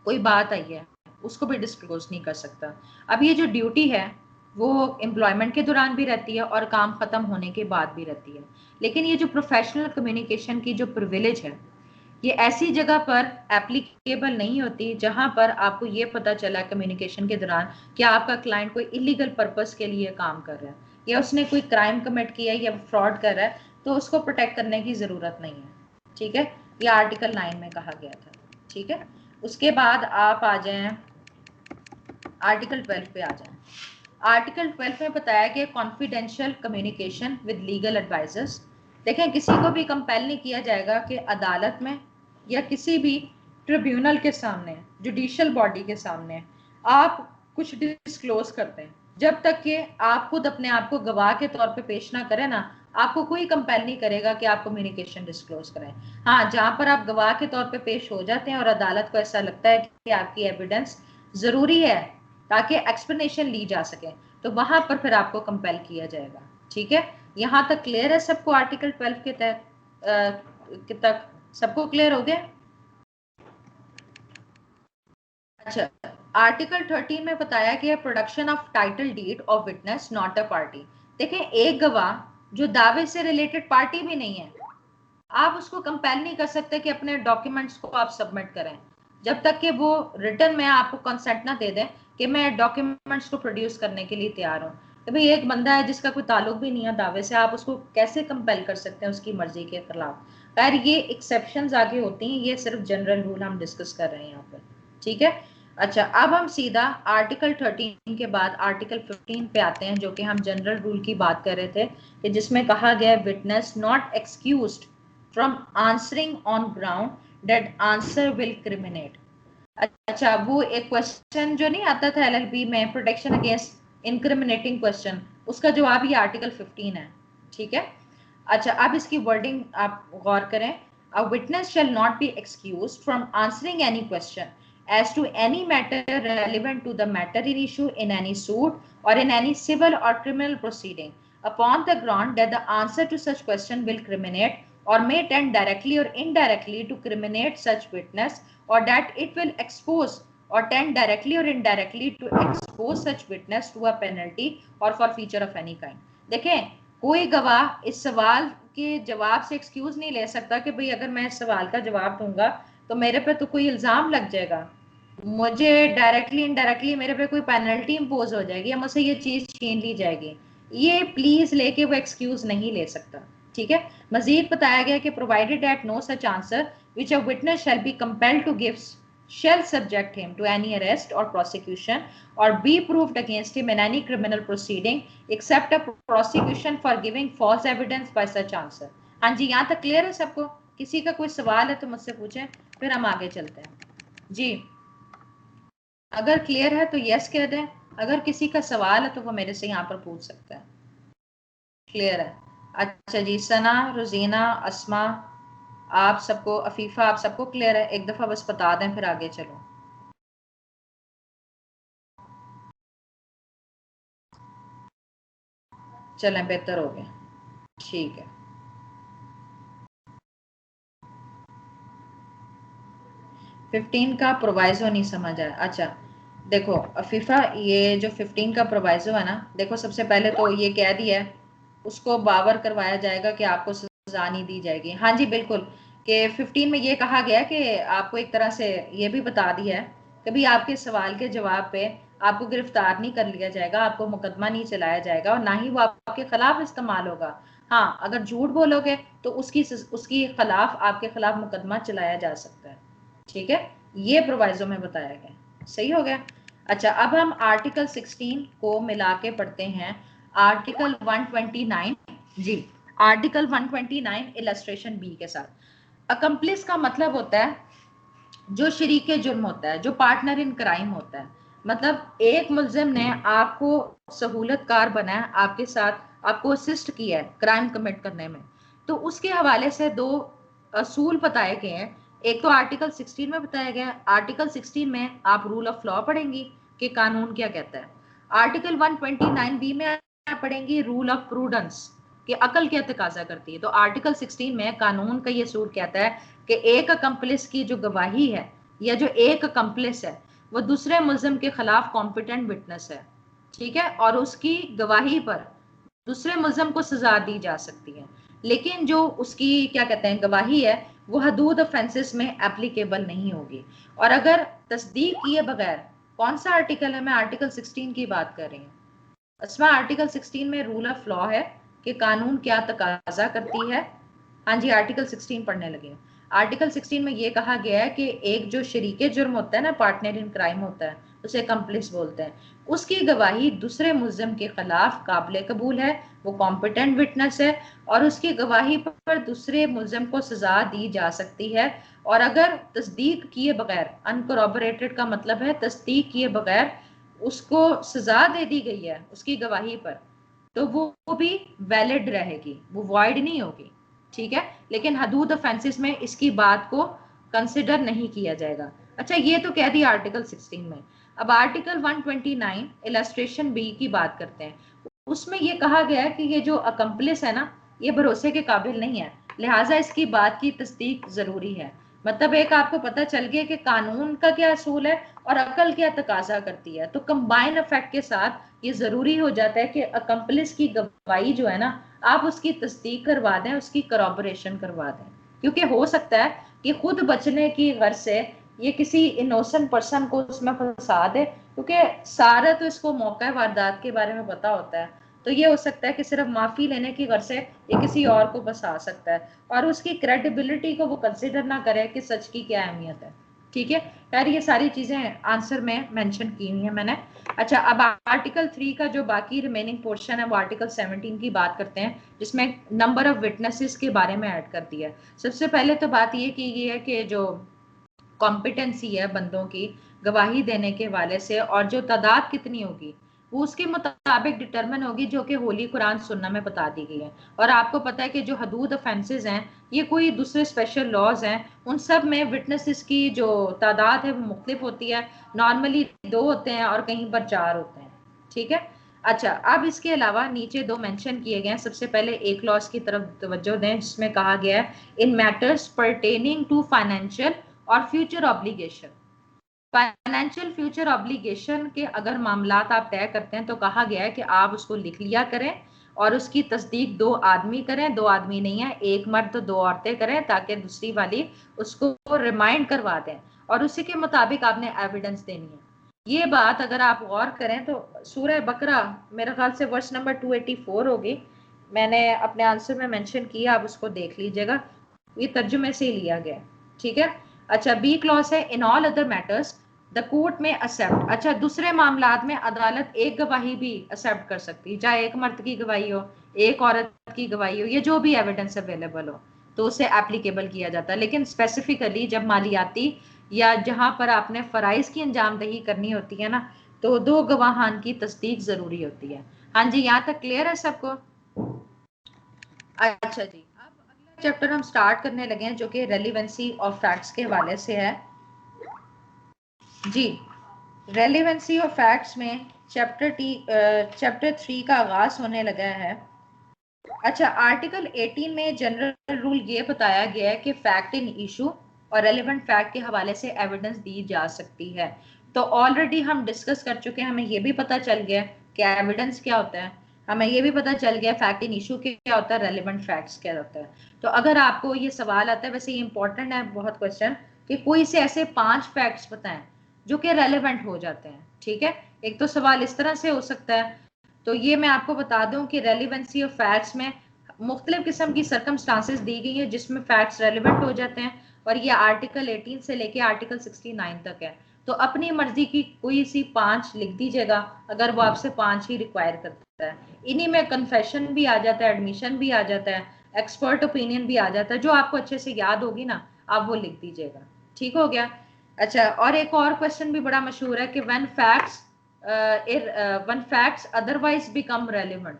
कोई बात आई है, उसको भी डिस्क्लोज नहीं कर सकता। अब ये जो ड्यूटी है वो एम्प्लॉयमेंट के दौरान भी रहती है और काम खत्म होने के बाद भी रहती है। लेकिन ये जो प्रोफेशनल कम्युनिकेशन की जो प्रिविलेज है, ये ऐसी जगह पर एप्लीकेबल नहीं होती जहां पर आपको ये पता चला कम्युनिकेशन के दौरान कि आपका क्लाइंट कोई इलीगल पर्पस के लिए काम कर रहा है या उसने कोई क्राइम कमिट किया है या फ्रॉड कर रहा है, तो उसको प्रोटेक्ट करने की जरूरत नहीं है, ठीक है। ये आर्टिकल 9 में कहा गया था, ठीक है। उसके बाद आप आ जाएं आर्टिकल 12 पे आ जाएं। आर्टिकल 12 में बताया गया confidential communication with legal advisers. देखें, किसी को भी कंपेल नहीं किया जाएगा कि अदालत में या किसी भी ट्रिब्यूनल के सामने, जुडिशियल बॉडी के सामने आप कुछ डिस्क्लोज करते हैं, जब तक कि आप खुद अपने आप को गवाह के तौर पे पेश ना करें ना, आपको कोई कंपेल नहीं करेगा कि आप कम्युनिकेशन डिस्क्लोज करें। हाँ, जहां पर आप गवाह के तौर पे पेश हो जाते हैं और अदालत को ऐसा लगता है कि आपकी एविडेंस जरूरी है ताकि एक्सप्लेनेशन ली जा सके, तो वहां पर फिर आपको कंपेल किया जाएगा, ठीक है। यहां तक क्लियर है सबको? आर्टिकल 12 के तहत तक सबको क्लियर हो गया? अच्छा, आर्टिकल 13 में बताया गया production of title deed of witness not a party. देखें, एक गवाह जो दावे से रिलेटेड पार्टी भी नहीं है, आप उसको कंपेल नहीं कर सकते कि अपने डॉक्यूमेंट्स को आप सबमिट करें जब तक कि वो रिटर्न में आपको कंसेंट ना दे दें कि मैं डॉक्यूमेंट्स को प्रोड्यूस करने के लिए तैयार हूँ। कि भाई एक बंदा है जिसका कोई ताल्लुक भी नहीं है दावे से, आप उसको कैसे कंपेल कर सकते हैं उसकी मर्जी के खिलाफ? खैर, ये एक्सेप्शंस आगे होती हैं, ये सिर्फ जनरल रूल हम डिस्कस कर रहे हैं यहाँ पर, ठीक है। अच्छा, अब हम सीधा आर्टिकल 13 के बाद आर्टिकल 15 पे आते हैं, जो कि हम जनरल रूल की बात कर रहे थे, कि जिसमें कहा गया है witness not excused from answering on ground that answer will criminate. अच्छा, वो एक क्वेश्चन जो नहीं आता था एलएलबी में, प्रोटेक्शन अगेंस्ट इनक्रिमिनेटिंग क्वेश्चन, उसका जवाब ये आर्टिकल 15 है। ठीक है। अच्छा, अब इसकी वर्डिंग आप गौर करें। अ witness shall not be excused from answering any question as to any matter relevant to the matter in issue in any suit or in any civil or criminal proceeding upon the ground that the answer to such question will criminate or may tend directly or indirectly to criminate such witness, or that it will expose or tend directly or indirectly to expose such witness to a penalty or forfeiture of any kind। देखें, कोई गवाह इस सवाल के जवाब से एक्सक्यूज नहीं ले सकता कि भाई अगर मैं इस सवाल का जवाब दूंगा तो मेरे पे तो कोई इल्जाम लग जाएगा, मुझे डायरेक्टली इनडायरेक्टली मेरे पे कोई पेनल्टी इम्पोज हो जाएगी या मुझसे ये चीज छीन ली जाएगी, ये प्लीज लेके वो एक्सक्यूज नहीं ले सकता। ठीक है। मजीद बताया गया कि provided that no such answer which a witness shall be compelled to give shall subject him to any arrest or prosecution or be proved against him in any criminal proceeding except a prosecution for giving false evidence by such answer। हाँ जी, यहाँ तक क्लियर है सबको? किसी का कोई सवाल है तो मुझसे पूछें, फिर हम आगे चलते हैं जी। अगर क्लियर है तो यस कह दें, अगर किसी का सवाल है तो वो मेरे से यहाँ पर पूछ सकता है। क्लियर है? अच्छा जी, सना, रोजीना, अस्मा, आप सबको, अफीफा, आप सबको क्लियर है? एक दफा बस बता दें फिर आगे चलो। चलें, बेहतर हो गया। ठीक है। 15 का प्रोवाइजो नहीं समझ आया? अच्छा देखो अफीफा, ये जो 15 का प्रोवाइजो है ना, देखो सबसे पहले तो ये कह दिया है उसको बावर करवाया जाएगा कि आपको सजा नहीं दी जाएगी। हाँ जी बिल्कुल, कि 15 में ये कहा गया कि आपको एक तरह से ये भी बता दिया है कि भाई आपके सवाल के जवाब पे आपको गिरफ्तार नहीं कर लिया जाएगा, आपको मुकदमा नहीं चलाया जाएगा और ना ही वो आपके खिलाफ इस्तेमाल होगा। हाँ, अगर झूठ बोलोगे तो उसकी खिलाफ, आपके खिलाफ मुकदमा चलाया जा सकता है। ठीक है, ये प्रोवाइजो में बताया गया। सही हो गया। अच्छा, अब हम आर्टिकल 16 को मिला के पढ़ते हैं। आर्टिकल 129 जी, आर्टिकल 129 इलस्ट्रेशन बी के साथ। अकम्प्लिस का मतलब होता है जो शरीके जुर्म होता है, जो पार्टनर इन क्राइम होता है। मतलब एक मुलजिम ने आपको सहूलतकार बनाया, आपके साथ आपको असिस्ट किया है क्राइम कमिट करने में, तो उसके हवाले से दो असूल बताए गए हैं। एक तो आर्टिकल 16 में बताया गया है, आर्टिकल 16 में आप रूल ऑफ लॉ पढ़ेंगी कि कानून क्या कहता है। आर्टिकल 129 बी में आप पढ़ेंगी रूल ऑफ प्रूडेंस कि अकल क्या तकाजा करती है। तो आर्टिकल 16 में कानून का ये असूल कहता है कि एक अकम्पलिस की जो गवाही है या जो एक अकम्पलिस है वो दूसरे मुल्जिम के खिलाफ कॉम्पिटेंट विटनेस है। ठीक है, और उसकी गवाही पर दूसरे मुल्जिम को सजा दी जा सकती है, लेकिन जो उसकी क्या कहते हैं गवाही है वो हदूद ऑफेंसेस में एप्लीकेबल नहीं होगी। और अगर तस्दीक किए बगैर, कौन सा आर्टिकल है, मैं आर्टिकल 16 की बात कर रही हूँ। इसमें आर्टिकल 16 में रूल ऑफ लॉ है कि कानून क्या तकाजा करती है। हाँ जी, आर्टिकल 16 पढ़ने लगे। आर्टिकल 16 में ये कहा गया है कि एक जो शरीके जुर्म होता है ना, पार्टनर इन क्राइम होता है, उसे कंप्लिस बोलते हैं, उसकी गवाही दूसरे मुल्जिम के खिलाफ काबिल कबूल है, वो कॉम्पिटेंट विटनेस है और उसकी गवाही पर दूसरे मुल्जिम को सजा दी जा सकती है। और अगर तस्दीक किए बगैर, अनकोरॉबोरेटेड का मतलब है तस्दीक किए बगैर उसको सजा दे दी गई है उसकी गवाही पर, तो वो भी वैलिड रहेगी, वो वॉइड नहीं होगी। ठीक है, लेकिन हदूद ऑफेंसेस में इसकी बात को कंसिडर नहीं किया जाएगा। अच्छा, ये तो कह दिया आर्टिकल 16 में। अब आर्टिकल 129 इलस्ट्रेशन बी की बात करते हैं। उसमें ये कहा गया है कि ये जो अकम्पलिस है ना, ये भरोसे के काबिल नहीं है, लिहाजा इसकी बात की तस्दीक जरूरी है। मतलब एक आपको पता चल गया कि कानून का क्या असूल है और अकल क्या तकाजा करती है, तो कंबाइन इफेक्ट के साथ ये जरूरी हो जाता है कि अकम्पलिस की गवाही जो है ना, आप उसकी तस्दीक करवा दें, उसकी करॉबोरेशन करवा दें, क्योंकि हो सकता है कि खुद बचने की गर्ज से ये किसी इनोसेंट पर्सन को उसमें फंसा दे, क्योंकि सारा तो इसको मौका वारदात के बारे में पता होता है, तो ये हो सकता है कि सिर्फ माफी लेने की गर्ज से ये किसी और को फंसा सकता है और उसकी क्रेडिबिलिटी को वो कंसिडर ना करे कि सच की क्या अहमियत है। ठीक है यार, ये सारी चीजें आंसर में मेंशन की हुई है मैंने। अच्छा, अब आर्टिकल 3 का जो बाकी रिमेनिंग पोर्शन है वो आर्टिकल 17 की बात करते हैं, जिसमें नंबर ऑफ विटनेसेस के बारे में ऐड कर दिया है। सबसे पहले तो बात ये की गई है कि जो कॉम्पिटेंसी है बंदों की गवाही देने के वाले से, और जो तादाद कितनी होगी वो उसके मुताबिक डिटरमिन होगी, जो कि होली कुरान सुन्ना में बता दी गई है। और आपको पता है कि जो हदूद ऑफेंसेस हैं, ये कोई दूसरे स्पेशल लॉज हैं, उन सब में विटनेसेस की जो तादाद है वो मुख्तलिफ होती है। नॉर्मली 2 होते हैं और कहीं पर 4 होते हैं। ठीक है। अच्छा, अब इसके अलावा नीचे 2 मेंशन किए गए हैं। सबसे पहले एक लॉज की तरफ तवज्जो दें, जिसमें कहा गया है इन मैटर्स पर्टेनिंग टू फाइनेंशियल और future obligation. Financial future obligation के अगर मामलात आप तय करते हैं तो कहा गया है कि आप उसको लिख लिया करें, और उसकी तस्दीक 2 आदमी करें, 2 आदमी नहीं है, 1 मर्द तो 2 औरतें करें, ताकि दूसरी वाली उसको रिमाइंड करवा दें, और उसी के मुताबिक आपने एविडेंस देनी है। ये बात अगर आप गौर करें तो सूरह बकरा मेरे ख्याल से वर्स नंबर 284 होगी, मैंने अपने आंसर में मेंशन किया, आप उसको देख लीजिएगा, ये तर्जुमे से ही लिया गया। ठीक है। अच्छा, बी क्लॉज है in all other matters the court में एक्सेप्ट। अच्छा, दूसरे मामलात में अदालत एक गवाही भी एक्सेप्ट कर सकती है, चाहे एक मर्द की गवाही हो, एक औरत की गवाही हो, या जो भी एविडेंस अवेलेबल हो, तो उसे एप्लीकेबल किया जाता है। लेकिन स्पेसिफिकली जब मालियाती या जहां पर आपने फराइज की अंजामदही करनी होती है ना, तो 2 गवाहान की तस्दीक जरूरी होती है। हाँ जी, यहाँ तक क्लियर है सबको? अच्छा जी, अब अगला चैप्टर हम स्टार्ट करने लगे हैं, जो कि रेलिवेंसी ऑफ फैक्ट्स के हवाले से है जी। रेलिवेंसी ऑफ फैक्ट्स में चैप्टर 3 का आगाज होने लगा है। अच्छा, आर्टिकल 18 में जनरल रूल ये बताया गया है कि फैक्ट इन इशू और रेलिवेंट फैक्ट के हवाले से एविडेंस दी जा सकती है। तो ऑलरेडी हम डिस्कस कर चुके हैं, हमें ये भी पता चल गया कि एविडेंस क्या होता है, हमें ये भी पता चल गया फैक्ट इन इशू क्या होता है, रेलिवेंट फैक्ट्स क्या होता है। तो अगर आपको ये सवाल आता है, वैसे ये इंपॉर्टेंट है बहुत क्वेश्चन, कि कोई से ऐसे 5 फैक्ट्स बताएं जो कि रेलिवेंट हो जाते हैं। ठीक है, एक तो सवाल इस तरह से हो सकता है। तो ये मैं आपको बता दूं कि रेलिवेंसी ऑफ फैक्ट्स में मुख्तलिफ किस्म की सर्कमस्टांसेस दी गई है जिसमें फैक्ट्स रेलिवेंट हो जाते हैं, और ये आर्टिकल 18 से लेके आर्टिकल 69 तक है। तो अपनी मर्जी की कोई सी 5 लिख दीजिएगा, अगर वो आपसे 5 ही रिक्वायर करता है। इन्हीं में कन्फेशन भी आ जाता है, एडमिशन भी आ जाता है, एक्सपर्ट ओपिनियन भी आ जाता है, जो आपको अच्छे से याद होगी ना आप वो लिख दीजिएगा। ठीक हो गया। अच्छा, और एक और क्वेश्चन भी बड़ा मशहूर है कि when facts otherwise become relevant,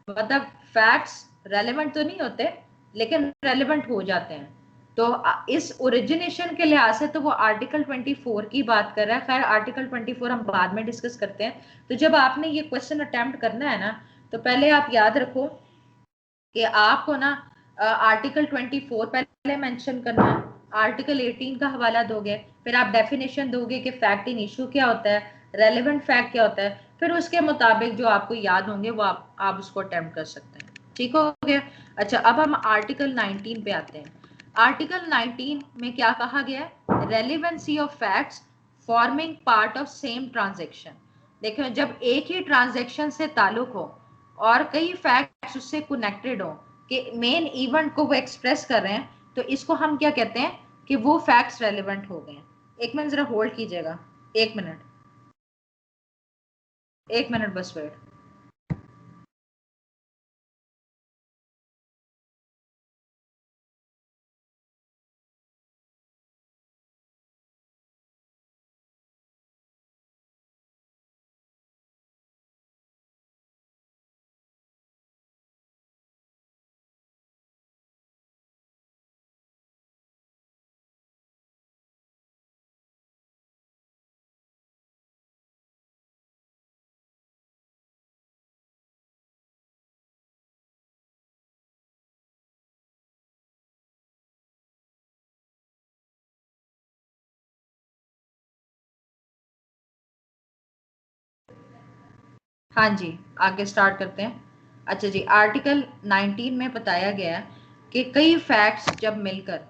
मतलब फैक्ट्स रेलेवेंट तो नहीं होते लेकिन रेलेवेंट हो जाते हैं। तो इस ओरिजिनेशन के लिहाज से तो वो आर्टिकल 24 की बात कर रहा है। खैर, आर्टिकल 24 हम बाद में डिस्कस करते हैं। तो जब आपने ये क्वेश्चन अटेम्प्ट करना है ना, तो पहले आप याद रखो कि आपको ना आर्टिकल 24 पहले मेंशन करना है, आर्टिकल 18 का हवाला दोगे, फिर आप डेफिनेशन दोगे कि फैक्ट इन इशू क्या होता है, रेलेवेंट फैक्ट क्या होता है, फिर उसके मुताबिक जो आपको याद होंगे वो आप उसको अटेम्प्ट कर सकते हैं। ठीक हो गया। अच्छा, अब हम आर्टिकल 19 पे आते हैं। आर्टिकल 19 में क्या कहा गया है? Relevancy of facts forming part of same transaction. देखो, जब एक ही ट्रांजेक्शन से ताल्लुक हो और कई फैक्ट्स उससे कनेक्टेड हो, कि मेन इवेंट को वो एक्सप्रेस कर रहे हैं, तो इसको हम क्या कहते हैं कि वो फैक्ट्स रेलिवेंट हो गए। एक मिनट जरा होल्ड कीजिएगा, 1 मिनट, 1 मिनट बस वेट। हाँ जी, आगे स्टार्ट करते हैं। अच्छा जी, आर्टिकल 19 में बताया गया कि कई फैक्ट्स जब मिलकर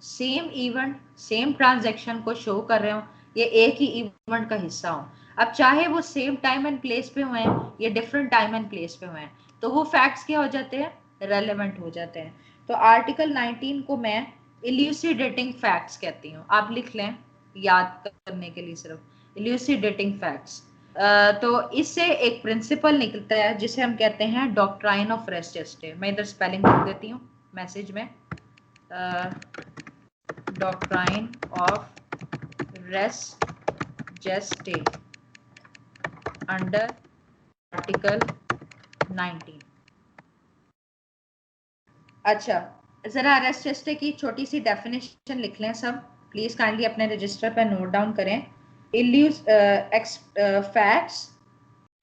सेम इवेंट सेम ट्रांजैक्शन को शो कर रहे हो, ये एक ही इवेंट का हिस्सा हो, अब चाहे वो सेम टाइम एंड प्लेस पे हुए हैं या डिफरेंट टाइम एंड प्लेस पे हुए हैं, तो वो फैक्ट्स क्या हो जाते हैं? रेलेवेंट हो जाते हैं। तो आर्टिकल 19 को मैं इल्यूसिडेटिंग फैक्ट्स कहती हूँ, आप लिख लें, याद करने के लिए सिर्फ, इल्यूसिडेटिंग फैक्ट्स। तो इससे एक प्रिंसिपल निकलता है जिसे हम कहते हैं डॉक्ट्राइन ऑफ रेस जेस्टे। मैं इधर स्पेलिंग लिख देती हूँ मैसेज में, doctrine of res gestae under article 19। अच्छा, जरा रेस जेस्टे की छोटी सी डेफिनेशन लिख लें सब, प्लीज काइंडली अपने रजिस्टर पर नोट डाउन करें। फैक्ट्स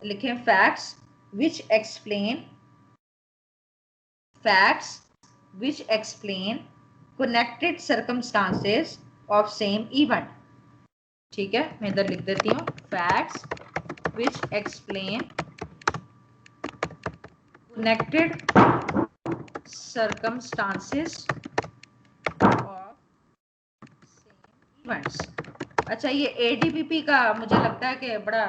लिखें, facts which explain, facts which explain connected circumstances of same event. ठीक है, मैं इधर लिख देती हूँ, facts which explain connected circumstances of same events। अच्छा, ये ADPP का मुझे लगता है कि बड़ा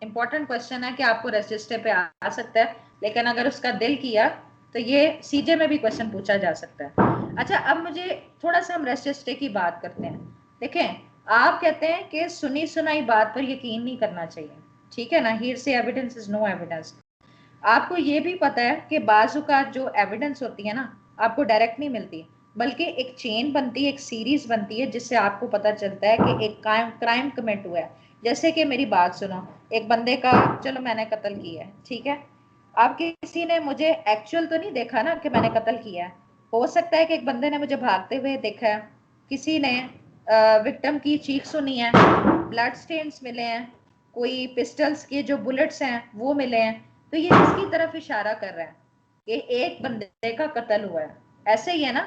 इंपॉर्टेंट क्वेश्चन है कि आपको रजिस्टर पे आ सकता है, लेकिन अगर उसका दिल किया तो ये CJ में भी क्वेश्चन पूछा जा सकता है। अच्छा, अब मुझे थोड़ा सा हम रजिस्टर की बात करते हैं। देखें, आप कहते हैं कि सुनी सुनाई बात पर यकीन नहीं करना चाहिए, ठीक है ना, हियर से एविडेंस इज नो एविडेंस। आपको ये भी पता है कि बाजू का जो एविडेंस होती है ना, आपको डायरेक्ट नहीं मिलती, बल्कि एक चेन बनती है, एक सीरीज बनती है, जिससे आपको पता चलता है कि एक क्राइम कमिट हुआ है। जैसे कि मेरी बात सुनो, एक बंदे का, चलो मैंने कत्ल किया है, ठीक है, अब किसी ने मुझे एक्चुअल तो नहीं देखा ना कि मैंने कत्ल किया है, हो सकता है कि एक बंदे ने मुझे भागते हुए देखा है, किसी ने विक्टिम की चीख सुनी है, ब्लड स्टेन्स मिले हैं, कोई पिस्टल्स के जो बुलेट्स हैं वो मिले हैं, तो ये किसकी तरफ इशारा कर रहा है, ये एक बंदे का कत्ल हुआ है, ऐसे ही है ना।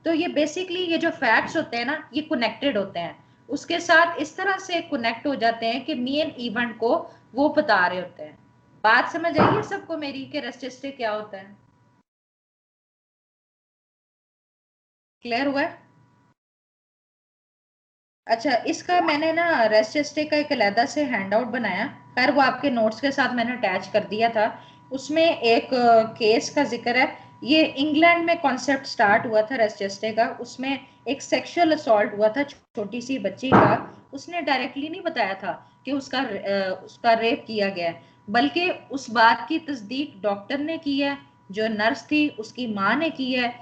तो ये बेसिकली ये जो फैक्ट्स होते हैं ना, ये कनेक्टेड होते हैं, उसके साथ इस तरह से कनेक्ट हो जाते हैं कि मेन इवेंट को वो बता रहे होते हैं। बात समझ आई है सबको मेरी कि रजिस्टर क्या होता है? क्लियर हुआ है? अच्छा, इसका मैंने ना रजिस्टर का एक अलहदा से हैंड आउट बनाया, खैर वो आपके नोट्स के साथ मैंने अटैच कर दिया था। उसमें एक केस का जिक्र है, ये इंग्लैंड में कॉन्सेप्ट स्टार्ट हुआ था रजिस्टर का। उसमें एक सेक्सुअल असॉल्ट हुआ था छोटी सी बच्ची का, उसने डायरेक्टली नहीं बताया था कि उसका रेप किया गया है, बल्कि उस बात की तस्दीक डॉक्टर ने की है, जो नर्स थी उसकी माँ ने की है।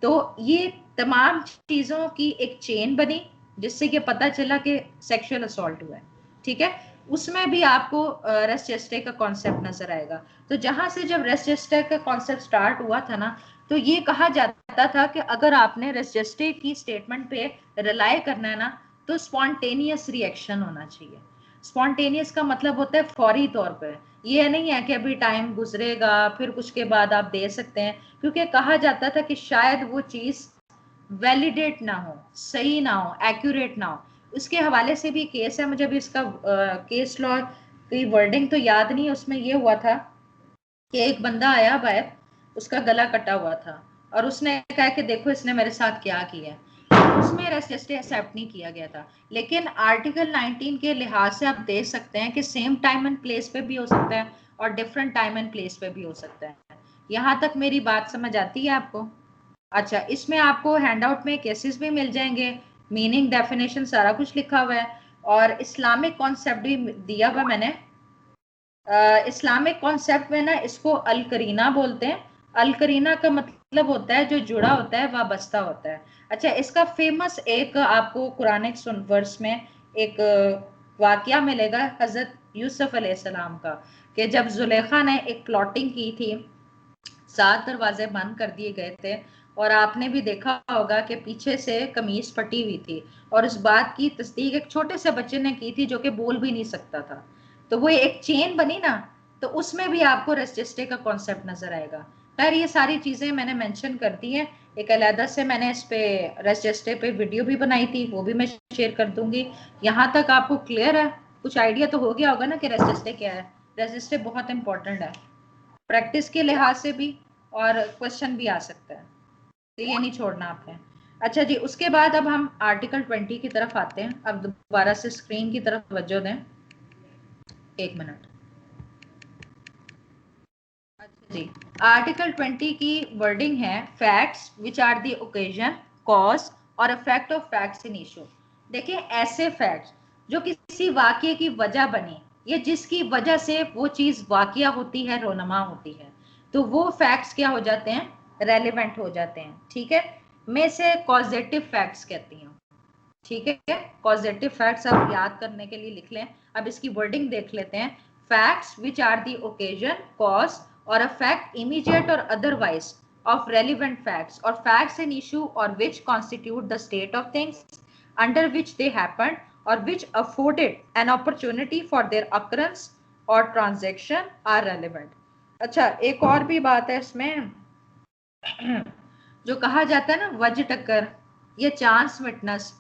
तो ये तमाम चीजों की एक चेन बनी, जिससे कि पता चला कि सेक्सुअल असॉल्ट हुआ है, ठीक है। उसमें भी आपको रेस्टेस्टे का कॉन्सेप्ट नजर आएगा। तो जहां से जब रेस्टेस्टे का कॉन्सेप्ट स्टार्ट हुआ था ना, तो ये कहा जाता था कि अगर आपने रेस्टेस्टे की स्टेटमेंट पे रिलाई करना है ना, तो स्पॉन्टेनियस रिएक्शन होना चाहिए। स्पॉन्टेनियस का मतलब होता है फौरी तौर पर, ये नहीं है कि अभी टाइम गुजरेगा फिर कुछ के बाद आप दे सकते हैं, क्योंकि कहा जाता था कि शायद वो चीज वैलिडेट ना हो, सही ना हो, एक्यूरेट ना हो। उसके हवाले से भी केस है, मुझे भी इसका केस लॉ की वर्डिंग तो याद नहीं है। उसमें ये हुआ था कि एक बंदा आया बाहर, उसका गला कटा हुआ था, और उसने कहा कि देखो इसने मेरे साथ क्या किया है। उसमें रेस्टेस्टे एक्सेप्ट नहीं किया गया था, लेकिन आर्टिकल 19 के लिहाज से आप देख सकते हैं कि सेम टाइम एंड प्लेस पे भी हो सकता है और डिफरेंट टाइम एंड प्लेस पे भी हो सकता है। यहाँ तक मेरी बात समझ आती है आपको? अच्छा, इसमें आपको हैंडआउट में केसेस भी मिल जाएंगे, मीनिंग, डेफिनेशन, सारा कुछ लिखा हुआ है, और इस्लामिक कॉन्सेप्ट भी दिया हुआ मैंने। इस्लामिक कॉन्सेप्ट में ना इसको अल करीना बोलते हैं। अल करीना का मतलब होता है जो जुड़ा होता है, वाबस्ता होता है। अच्छा, इसका फेमस एक आपको कुरानिक वर्स में एक वाकया मिलेगा हजरत यूसुफ अलैहिस्सलाम का, कि जब जुलेखा ने एक प्लॉटिंग की थी, 7 दरवाजे बंद कर दिए गए थे, और आपने भी देखा होगा कि पीछे से कमीज फटी हुई थी, और इस बात की तस्दीक एक छोटे से बच्चे ने की थी जो कि बोल भी नहीं सकता था। तो वो एक चेन बनी ना, तो उसमें भी आपको रजिस्टर का कॉन्सेप्ट नजर आएगा। खैर, ये सारी चीजें मैंने मेंशन कर दी हैं, एक अलहदा से मैंने इस पे रजिस्टर पे वीडियो भी बनाई थी, वो भी मैं शेयर कर दूंगी। यहाँ तक आपको क्लियर है? कुछ आइडिया तो हो गया होगा ना कि रजिस्टर क्या है। रजिस्टर बहुत इंपॉर्टेंट है प्रैक्टिस के लिहाज से भी, और क्वेश्चन भी आ सकता है, तो ये नहीं छोड़ना आपने। अच्छा जी, उसके बाद अब हम आर्टिकल 20 की तरफ आते हैं। अब दोबारा से स्क्रीन की तरफ तवज्जो दें, 1 मिनट। अच्छा जी, आर्टिकल 20 की वर्डिंग है, facts which are the occasion, cause और effect of facts in issue. देखिए ऐसे फैक्ट्स जो किसी वाक्य की वजह बने या जिसकी वजह से वो चीज वाकया होती है, रोनमा होती है, तो वो फैक्ट्स क्या हो जाते हैं, रेलेवेंट हो जाते हैं। ठीक है, मैं इसे कॉजेटिव फैक्ट्स कहती हूँ। ठीक है, कॉजेटिव फैक्ट्स आप याद करने के लिए लिख लें। अब इसकी वर्डिंग देख लेते हैं। Facts which are the occasion, cause or effect immediate or otherwise of relevant facts or facts in issue or which constitute the state of things under which they happened or which afforded an opportunity for their occurrence or transaction are relevant. अच्छा, एक और भी बात है इसमें जो कहा जाता है ना वज टक्कर या चांस विटनेस,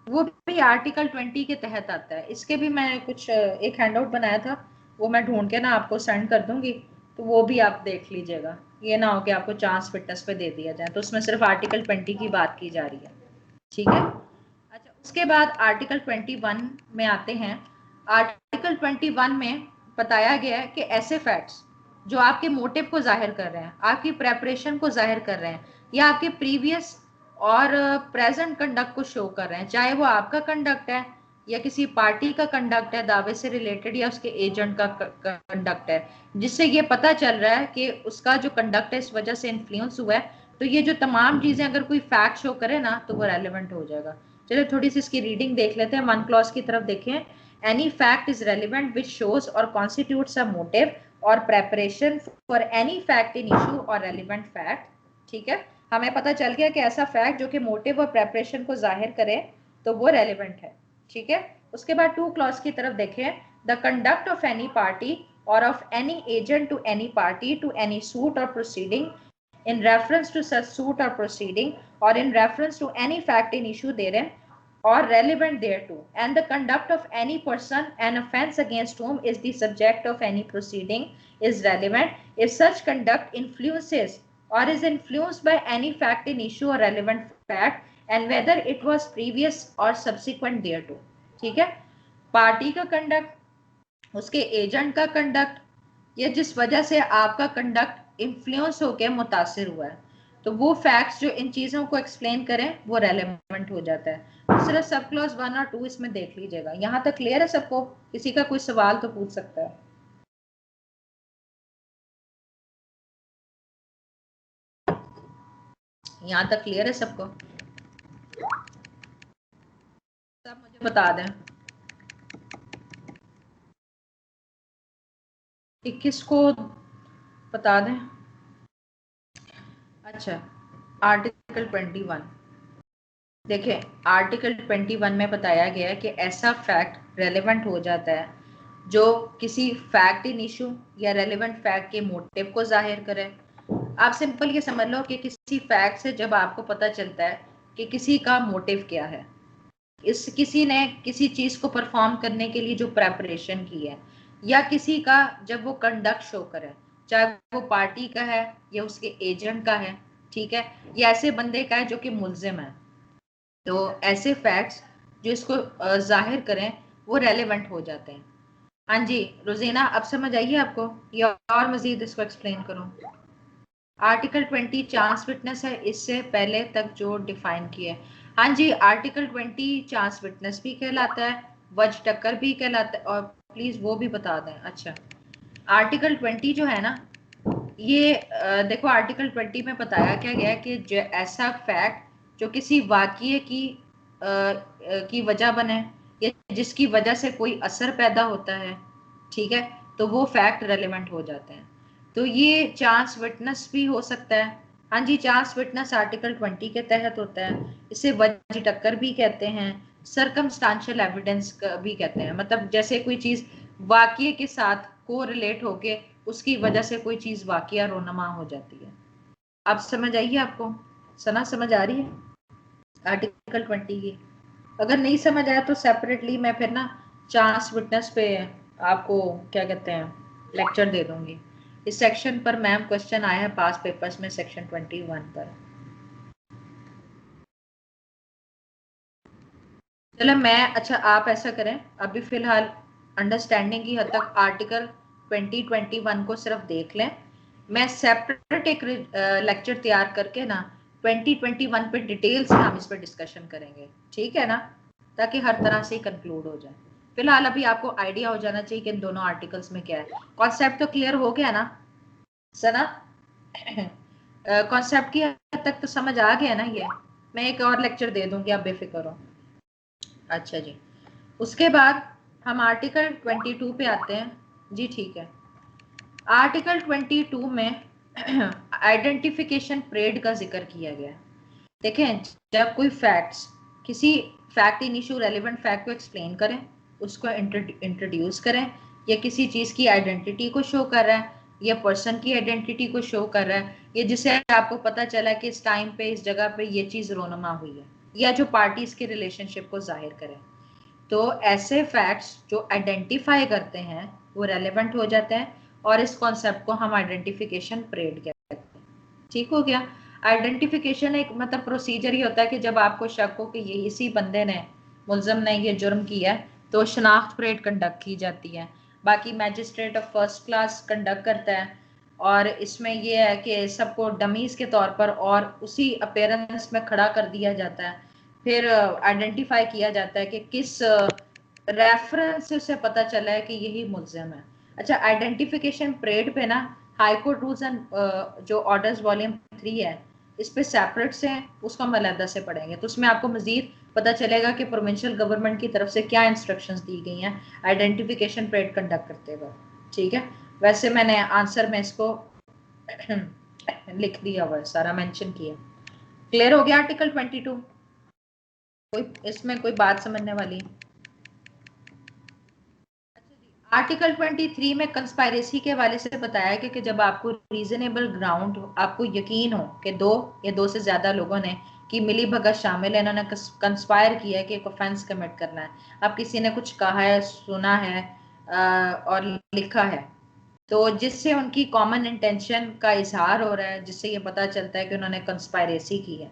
वो भी आर्टिकल 20 के तहत आता है। इसके भी मैं कुछ एक हैंडआउट बनाया था, वो मैं ढूंढ के ना आपको सेंड कर दूंगी, तो वो भी आप देख लीजिएगा। ये ना हो कि आपको चांस फिटनेस पे दे दिया जाए, तो उसमें सिर्फ आर्टिकल 20 की बात की जा रही है। ठीक है, अच्छा उसके बाद आर्टिकल 21 में आते हैं। आर्टिकल 21 में बताया गया है कि ऐसे फैक्ट्स जो आपके मोटिव को जाहिर कर रहे हैं, आपकी प्रेपरेशन को जाहिर कर रहे हैं, या आपके प्रीवियस और प्रेजेंट कंडक्ट को शो कर रहे हैं, चाहे वो आपका कंडक्ट है या किसी पार्टी का कंडक्ट है दावे से रिलेटेड, या उसके एजेंट का कंडक्ट है, जिससे ये पता चल रहा है कि उसका जो कंडक्ट है इस वजह से इन्फ्लुएंस हुआ है, तो ये जो तमाम चीजें अगर कोई फैक्ट शो करे ना तो वो रेलिवेंट हो जाएगा। चलिए थोड़ी सी इसकी रीडिंग देख लेते हैं। 1 क्लॉज की तरफ देखें। Any fact is relevant which shows और कॉन्स्टिट्यूट्स अ मोटिव और preparation for any fact in issue और रेलिवेंट फैक्ट। ठीक है, हमें पता चल गया कि ऐसा फैक्ट जो कि मोटिव और प्रेपरेशन को जाहिर करे तो वो रेलिवेंट है। ठीक है, उसके बाद 2 क्लॉज की तरफ देखें। The conduct of any party or of any agent to any party to any suit or proceeding in reference to such suit or proceeding or in reference to any fact in issue therein or relevant thereto, and the conduct of any person an offence against whom is the subject of any proceeding is relevant if such conduct influences or is influenced by any fact in issue or relevant fact and whether it was previous or subsequent thereto. ठीक है, पार्टी का कंडक्ट, उसके एजेंट का कंडक्ट, या जिस वजह से आपका कंडक्ट इन्फ्लुएंस होकर मुतासिर हुआ है, तो वो फैक्ट्स जो इन चीजों को एक्सप्लेन करें वो रेलेवेंट हो जाता है। तो सिर्फ सब क्लॉज 1 और 2 इसमें देख लीजिएगा। यहाँ तक क्लियर है सबको? किसी का कोई सवाल तो पूछ सकता है। यहाँ तक क्लियर है सबको? सब मुझे बता दें। 21 को बता दें। अच्छा, आर्टिकल 21 देखें। आर्टिकल 21 में बताया गया है कि ऐसा फैक्ट रेलेवेंट हो जाता है जो किसी फैक्ट इन इशू या रेलेवेंट फैक्ट के मोटिव को जाहिर करे। आप सिंपल ये समझ लो कि किसी फैक्ट से जब आपको पता चलता है कि किसी का मोटिव क्या है, इस किसी ने किसी चीज को परफॉर्म करने के लिए जो प्रेपरेशन की है, या किसी का जब वो कंडक्ट शो करे, चाहे वो पार्टी का है या उसके एजेंट का है, ठीक है, या ऐसे बंदे का है जो कि मुल्जिम है, तो ऐसे फैक्ट्स जो इसको जाहिर करें वो रेलेवेंट हो जाते हैं। हाँ जी रोजीना, अब समझ आइए आपको या और मजीद इसको एक्सप्लेन करूं? आर्टिकल 20 चांस विटनेस है, इससे पहले तक जो डिफाइन किया है। हाँ जी, आर्टिकल 20 चांस विटनेस भी कहलाता है, वज टक्कर भी कहलाता है, और प्लीज वो भी बता दें। अच्छा, आर्टिकल 20 जो है ना, ये देखो आर्टिकल 20 में बताया क्या गया है कि जो ऐसा फैक्ट जो किसी वाक़ये की वजह बने या जिसकी वजह से कोई असर पैदा होता है, ठीक है, तो वो फैक्ट रेलेवेंट हो जाते हैं। तो ये चांस विटनेस भी हो सकता है। हाँ जी, चांस विटनेस आर्टिकल 20 के तहत होता है। इसे वजह टक्कर भी कहते हैं, सरकमस्टांशियल एविडेंस भी कहते हैं। मतलब जैसे कोई चीज वाकये के साथ को रिलेट होके उसकी वजह से कोई चीज वाकया रोनमा हो जाती है। अब समझ आइए आपको? सना समझ आ रही है आर्टिकल 20 की? अगर नहीं समझ आया तो सेपरेटली मैं फिर ना चांस विटनेस पे आपको क्या कहते हैं लेक्चर दे दूंगी। इस सेक्शन पर मैम क्वेश्चन आया है पास पेपर्स में, सेक्शन 21 पर। चलो मैं, अच्छा आप ऐसा करें, अभी फिलहाल अंडरस्टैंडिंग की हद तक आर्टिकल 2021 को सिर्फ देख लें। मैं सेपरेट एक लेक्चर तैयार करके ना 2021 पे डिटेल से हम इस पर डिस्कशन करेंगे, ठीक है ना? ताकि हर तरह से कंक्लूड हो जाए। फिलहाल अभी आपको आइडिया हो जाना चाहिए कि इन दोनों आर्टिकल्स में क्या है। कॉन्सेप्ट तो क्लियर हो गया ना सना? कॉन्सेप्ट की हद तक तो समझ आ गया ना ये? मैं एक और लेक्चर दे दूंगी, आप बेफिक्र हो। अच्छा जी, उसके बाद हम आर्टिकल 22 पे आते हैं जी। ठीक है, आर्टिकल 22 में आइडेंटिफिकेशन परेड का जिक्र किया गया है। देखें, जब कोई फैक्ट्स, किसी fact in issue relevant fact को एक्सप्लेन करें, उसको इंट्रोड्यूस करें, या किसी चीज की आइडेंटिटी को शो कर रहा है, या पर्सन की आइडेंटिटी को शो कर रहा है, या जिससे आपको पता चला कि इस टाइम पे इस जगह पे ये चीज रोनुमा हुई है, या जो पार्टीज के रिलेशनशिप को जाहिर करें, तो ऐसे फैक्ट्स जो आइडेंटिफाई करते हैं वो रेलेवेंट हो जाते हैं, और इस कॉन्सेप्ट को हम आइडेंटिफिकेशन परेड कहते हैं। ठीक हो गया? आइडेंटिफिकेशन एक मतलब प्रोसीजर ही होता है कि जब आपको शक हो कि ये इसी बंदे ने, मुलजम ने ये जुर्म किया है, तो शनाख्त परेड कंडक्ट की जाती है। बाकी magistrate of first class conduct करता है, और इसमें यह है कि सबको डमीज के तौर पर और उसी अपेयरेंस में खड़ा कर दिया जाता है। फिर आइडेंटिफाई किया जाता है कि किस रेफरेंस से उसे पता चला है कि यही मुलजिम है। अच्छा, आइडेंटिफिकेशन परेड पे ना हाई कोर्ट रूल्स एंड जो ऑर्डर्स वॉल्यूम 3 है, इस पे सेपरेट से हैं, उसको हम अलग से पढ़ेंगे, तो उसमें आपको मजीद पता चलेगा कि प्रोविंशियल गवर्नमेंट की तरफ से क्या इंस्ट्रक्शंस दी गई हैं आइडेंटिफिकेशन परेड कंडक्ट करते हुए। ठीक है, वैसे मैंने आंसर में इसको लिख दिया हुआ है, सारा मेंशन किया। क्लियर हो गया आर्टिकल 22? कोई इसमें कोई बात समझने वाली? आर्टिकल 23 में कंस्पायरेसी के हवाले से बताया गया कि जब आपको रीजनेबल ग्राउंड, आपको यकीन हो कि दो या दो से ज्यादा लोगों ने की मिली भगत शामिल है, इन्होंने कंस्पायर किया है कि एक ऑफेंस कमिट करना है, अब किसी ने कुछ कहा है, सुना है और लिखा है, तो जिससे उनकी कॉमन इंटेंशन का इजहार हो रहा है, जिससे ये पता चलता है कि उन्होंने कंस्पायरेसी की है,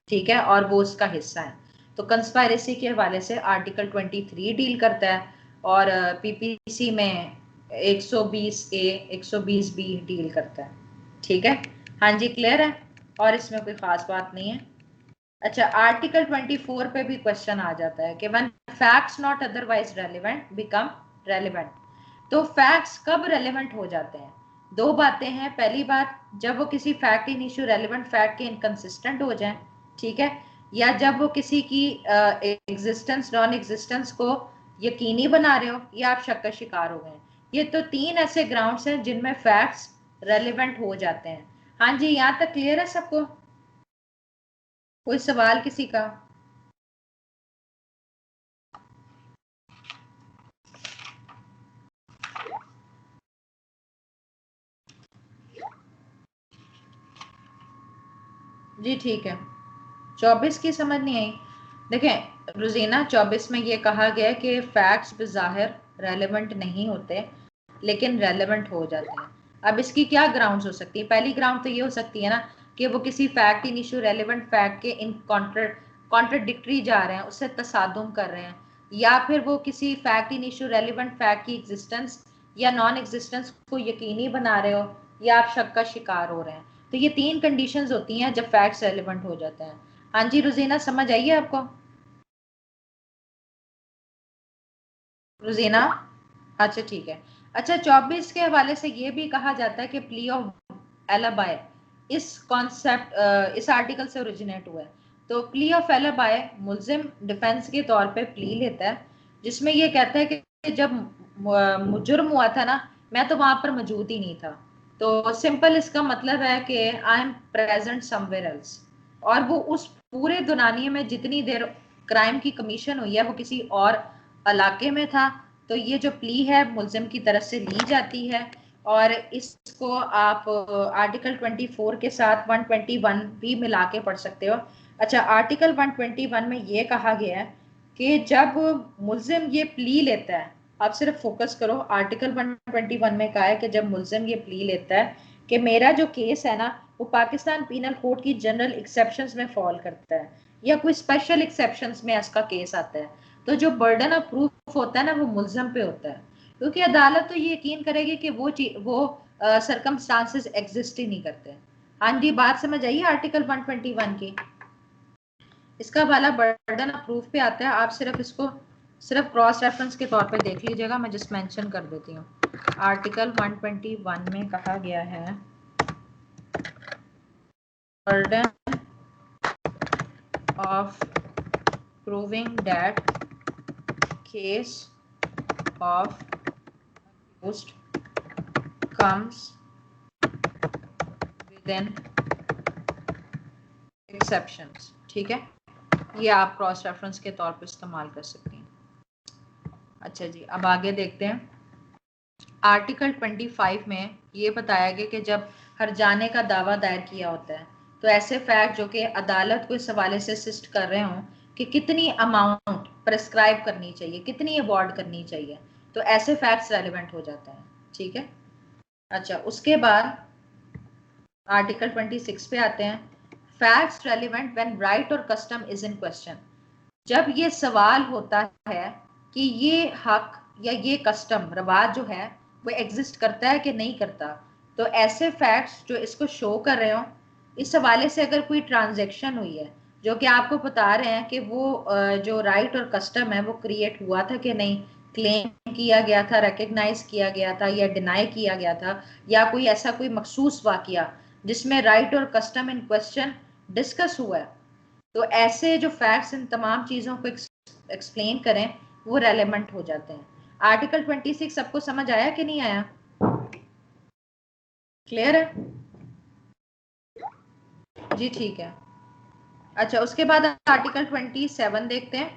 ठीक है, और वो उसका हिस्सा है, तो कंस्पायरेसी के हवाले से आर्टिकल 23 डील करता है, और पीपीसी में 120 ए 120 बी डील करता है। ठीक है, हाँ जी, क्लियर है, और इसमें कोई खास बात नहीं है। अच्छा, आर्टिकल 24 पे भी क्वेश्चन आ जाता है कि when facts not otherwise relevant become relevant. तो फैक्ट्स कब रेलेवेंट हो जाते हैं? दो बातें हैं। पहली बात, जब वो किसी fact in issue relevant fact के इनकंसिस्टेंट हो जाए, ठीक है, या जब वो किसी की एग्जिस्टेंस नॉन एग्जिस्टेंस को यकीनी बना रहे हो, या आप शक का शिकार हो गए। ये तो तीन ऐसे ग्राउंड्स हैं जिनमें फैक्ट्स रेलेवेंट हो जाते हैं। हाँ जी, यहाँ तक क्लियर है सबको? कोई सवाल किसी का? जी ठीक है, 24 की समझ नहीं आई? देखें रुजीना, 24 में ये कहा गया कि फैक्ट्स बज़ाहिर रेलेवेंट नहीं होते, लेकिन रेलेवेंट हो जाते हैं। अब इसकी क्या ग्राउंड्स हो सकती है? पहली ग्राउंड तो ये हो सकती है ना कि वो किसी fact in issue relevant fact के इन कॉन्ट्रडिक्टरी जा रहे हैं, उससे तसादुम कर रहे हैं, या फिर वो किसी fact in issue relevant fact की एग्जिस्टेंस या नॉन एग्जिस्टेंस को यकीनी बना रहे हो, या आप शक का शिकार हो रहे हैं। तो ये तीन कंडीशंस होती हैं जब फैक्ट्स रेलेवेंट हो जाते हैं। हाँ जी रुजीना, समझ आई है आपको? रुजीना, अच्छा ठीक है। अच्छा, 24 के हवाले से ये भी कहा जाता है कि प्ली ऑफ एलाबाय इस कॉन्सेप्ट इस आर्टिकल से ओरिजिनेट हुआ है। तो प्ली ऑफ एलाबाय मुल्जिम डिफेंस के तौर पे प्ली लेता है, जिसमें ये कहता है कि जब जुर्म हुआ था ना, मैं तो वहां पर मौजूद ही नहीं था। तो सिंपल इसका मतलब है कि I am present somewhere else, और वो उस पूरे दुनानिये में जितनी देर क्राइम की कमीशन हुई है वो किसी और इलाके में था। तो ये जो प्ली है मुल्जिम की तरफ से ली जाती है, और इसको आप आर्टिकल 24 के साथ 121 भी मिला के पढ़ सकते हो। अच्छा, आर्टिकल 121 में ये कहा गया है कि जब मुल्जिम ये प्ली लेता है, आप सिर्फ फोकस करो, आर्टिकल 121 में कहा है कि जब मुल्जिम ये प्ली लेता है कि मेरा जो केस है ना वो पाकिस्तान पीनल कोड की जनरल एक्सेप्शंस में फॉल करता है, या कोई स्पेशल एक्सेप्शंस में इसका केस आता है, तो जो बर्डन ऑफ प्रूफ होता है ना वो मुल्जिम पे होता है, क्योंकि अदालत तो ये यकीन करेगी कि वो सरकमस्टांसेस एग्जिस्ट ही नहीं करते। हाँ जी, बात समझ आई आर्टिकल 121 की? इसका वाला बर्डन प्रूफ पे आता है, आप सिर्फ इसको सिर्फ क्रॉस रेफरेंस के तौर पे देख लीजिएगा। मैं जस्ट मेंशन कर देती हूँ। आर्टिकल 121 में कहा गया है burden of proving that case of accused comes within exceptions। ठीक है, ये आप क्रॉस रेफरेंस के तौर पे इस्तेमाल कर सकते हैं। अच्छा जी, अब आगे देखते हैं। आर्टिकल 25 में ये बताया गया कि जब हर्जाने का दावा दायर किया होता है तो ऐसे फैक्ट जो कि अदालत को इस हवाले से असिस्ट कर रहे हों कि कितनी अमाउंट प्रेस्क्राइब करनी चाहिए, कितनी अवॉर्ड करनी चाहिए, तो ऐसे फैक्ट्स रेलिवेंट हो जाते हैं। ठीक है, अच्छा उसके बाद आर्टिकल 26 पे आते हैं। फैक्ट्स रेलिवेंट व्हेन राइट और कस्टम इज इन क्वेश्चन। जब ये सवाल होता है कि ये हक या ये कस्टम रवाज जो है वो एग्जिस्ट करता है कि नहीं करता, तो ऐसे फैक्ट्स जो इसको शो कर रहे हो, इस हवाले से अगर कोई ट्रांजैक्शन हुई है जो कि आपको बता रहे हैं कि वो जो राइट और कस्टम है वो क्रिएट हुआ था कि नहीं, क्लेम किया गया था, रिकग्नाइज किया गया था या डिनाई किया गया था, या कोई ऐसा कोई मखसूस वाकया जिसमें राइट और कस्टम इन क्वेश्चन डिस्कस हुआ है, तो ऐसे जो फैक्ट्स इन तमाम चीजों को एक्सप्लेन करें वो रेलेवेंट हो जाते हैं। आर्टिकल 26 सबको समझ आया कि नहीं आया? क्लियर है जी? ठीक है। अच्छा उसके बाद आर्टिकल 27 देखते हैं।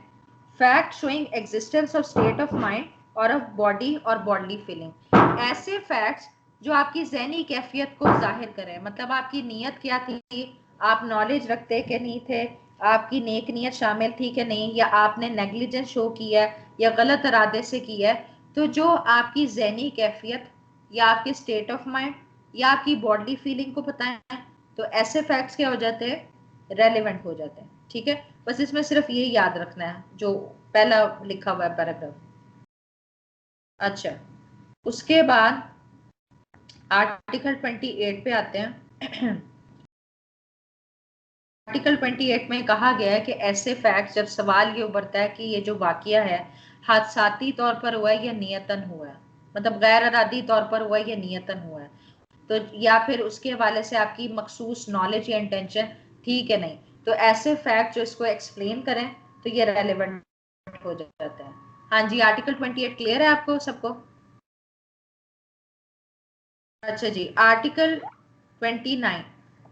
Fact showing existence of state of mind और ऑफ बॉडी और बॉडली फीलिंग। ऐसे फैक्ट्स जो आपकी ज़हनी कैफियत को जाहिर करें, मतलब आपकी नीयत क्या थी, आप नॉलेज रखते कि नहीं थे, आपकी नेक नीयत शामिल थी कि नहीं, या आपने नेग्लिजेंस शो किया या गलत इरादे से किया है, तो जो आपकी ज़हनी कैफियत या आपके स्टेट ऑफ माइंड या आपकी बॉडली फीलिंग को बताएं, तो ऐसे फैक्ट्स क्या हो जाते हैं, रेलेवेंट हो जाते हैं। ठीक है, बस इसमें सिर्फ ये याद रखना है जो पहला लिखा हुआ है पैराग्राफ। अच्छा उसके बाद आर्टिकल 28 पे आते हैं। आर्टिकल 28 में कहा गया है कि ऐसे फैक्ट, जब सवाल ये उभरता है कि ये जो वाकया है हादसाती तौर पर हुआ है या नियतन हुआ है, मतलब गैर इरादी तौर पर हुआ है या नियतन हुआ है, तो या फिर उसके हवाले से आपकी मखसूस नॉलेज या इंटेंशन थी कि नहीं, तो ऐसे फैक्ट जो इसको एक्सप्लेन करें तो ये रेलेवेंट हो जाता है। हाँ जी, आर्टिकल 28 क्लियर है आपको सबको? अच्छा जी, article 29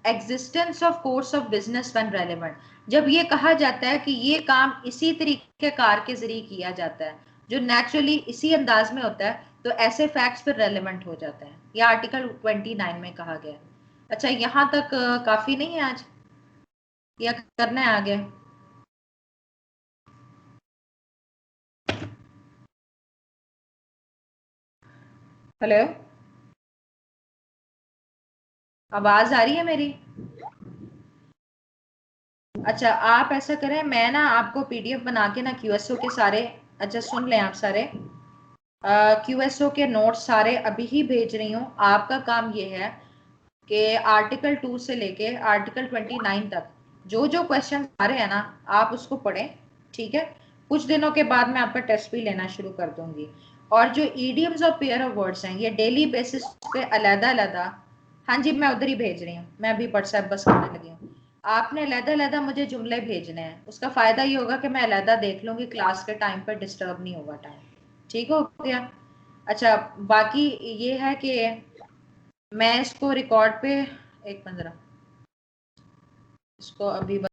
existence of course of business when relevant. जब ये कहा जाता है कि ये काम इसी तरीके कार के जरिए किया जाता है जो नेचुरली इसी अंदाज में होता है, तो ऐसे फैक्ट्स फिर रेलेवेंट हो जाते हैं। ये आर्टिकल 29 में कहा गया है। अच्छा यहाँ तक काफी नहीं है आज, या करना है आगे? हेलो, आवाज आ रही है मेरी? अच्छा आप ऐसा करें, मैं ना आपको पीडीएफ बना के ना क्यूएसओ के सारे, अच्छा सुन लें आप सारे, क्यूएसओ के नोट्स सारे अभी ही भेज रही हूँ। आपका काम ये है कि आर्टिकल 2 से लेके आर्टिकल 29 तक जो जो क्वेश्चन आ रहे हैं ना, आप उसको पढ़ें। ठीक है, कुछ दिनों के बाद मैं आपका टेस्ट भी लेना शुरू कर दूंगी। और जो ईडियम्स और पेयर ऑफ वर्ड्स हैं, ये डेली बेसिस पे अलग अलग, हाँ जी मैं उधर ही भेज रही हूँ, मैं अभी व्हाट्सएप बस करने लगी हूँ। आपने अलग-अलग मुझे जुमले भेजने हैं, उसका फायदा ये होगा कि मैं अलग देख लूंगी, क्लास के टाइम पर डिस्टर्ब नहीं होगा टाइम। ठीक हो गया? अच्छा बाकी ये है कि मैं इसको रिकॉर्ड पे, एक मिनट जरा, इसको अभी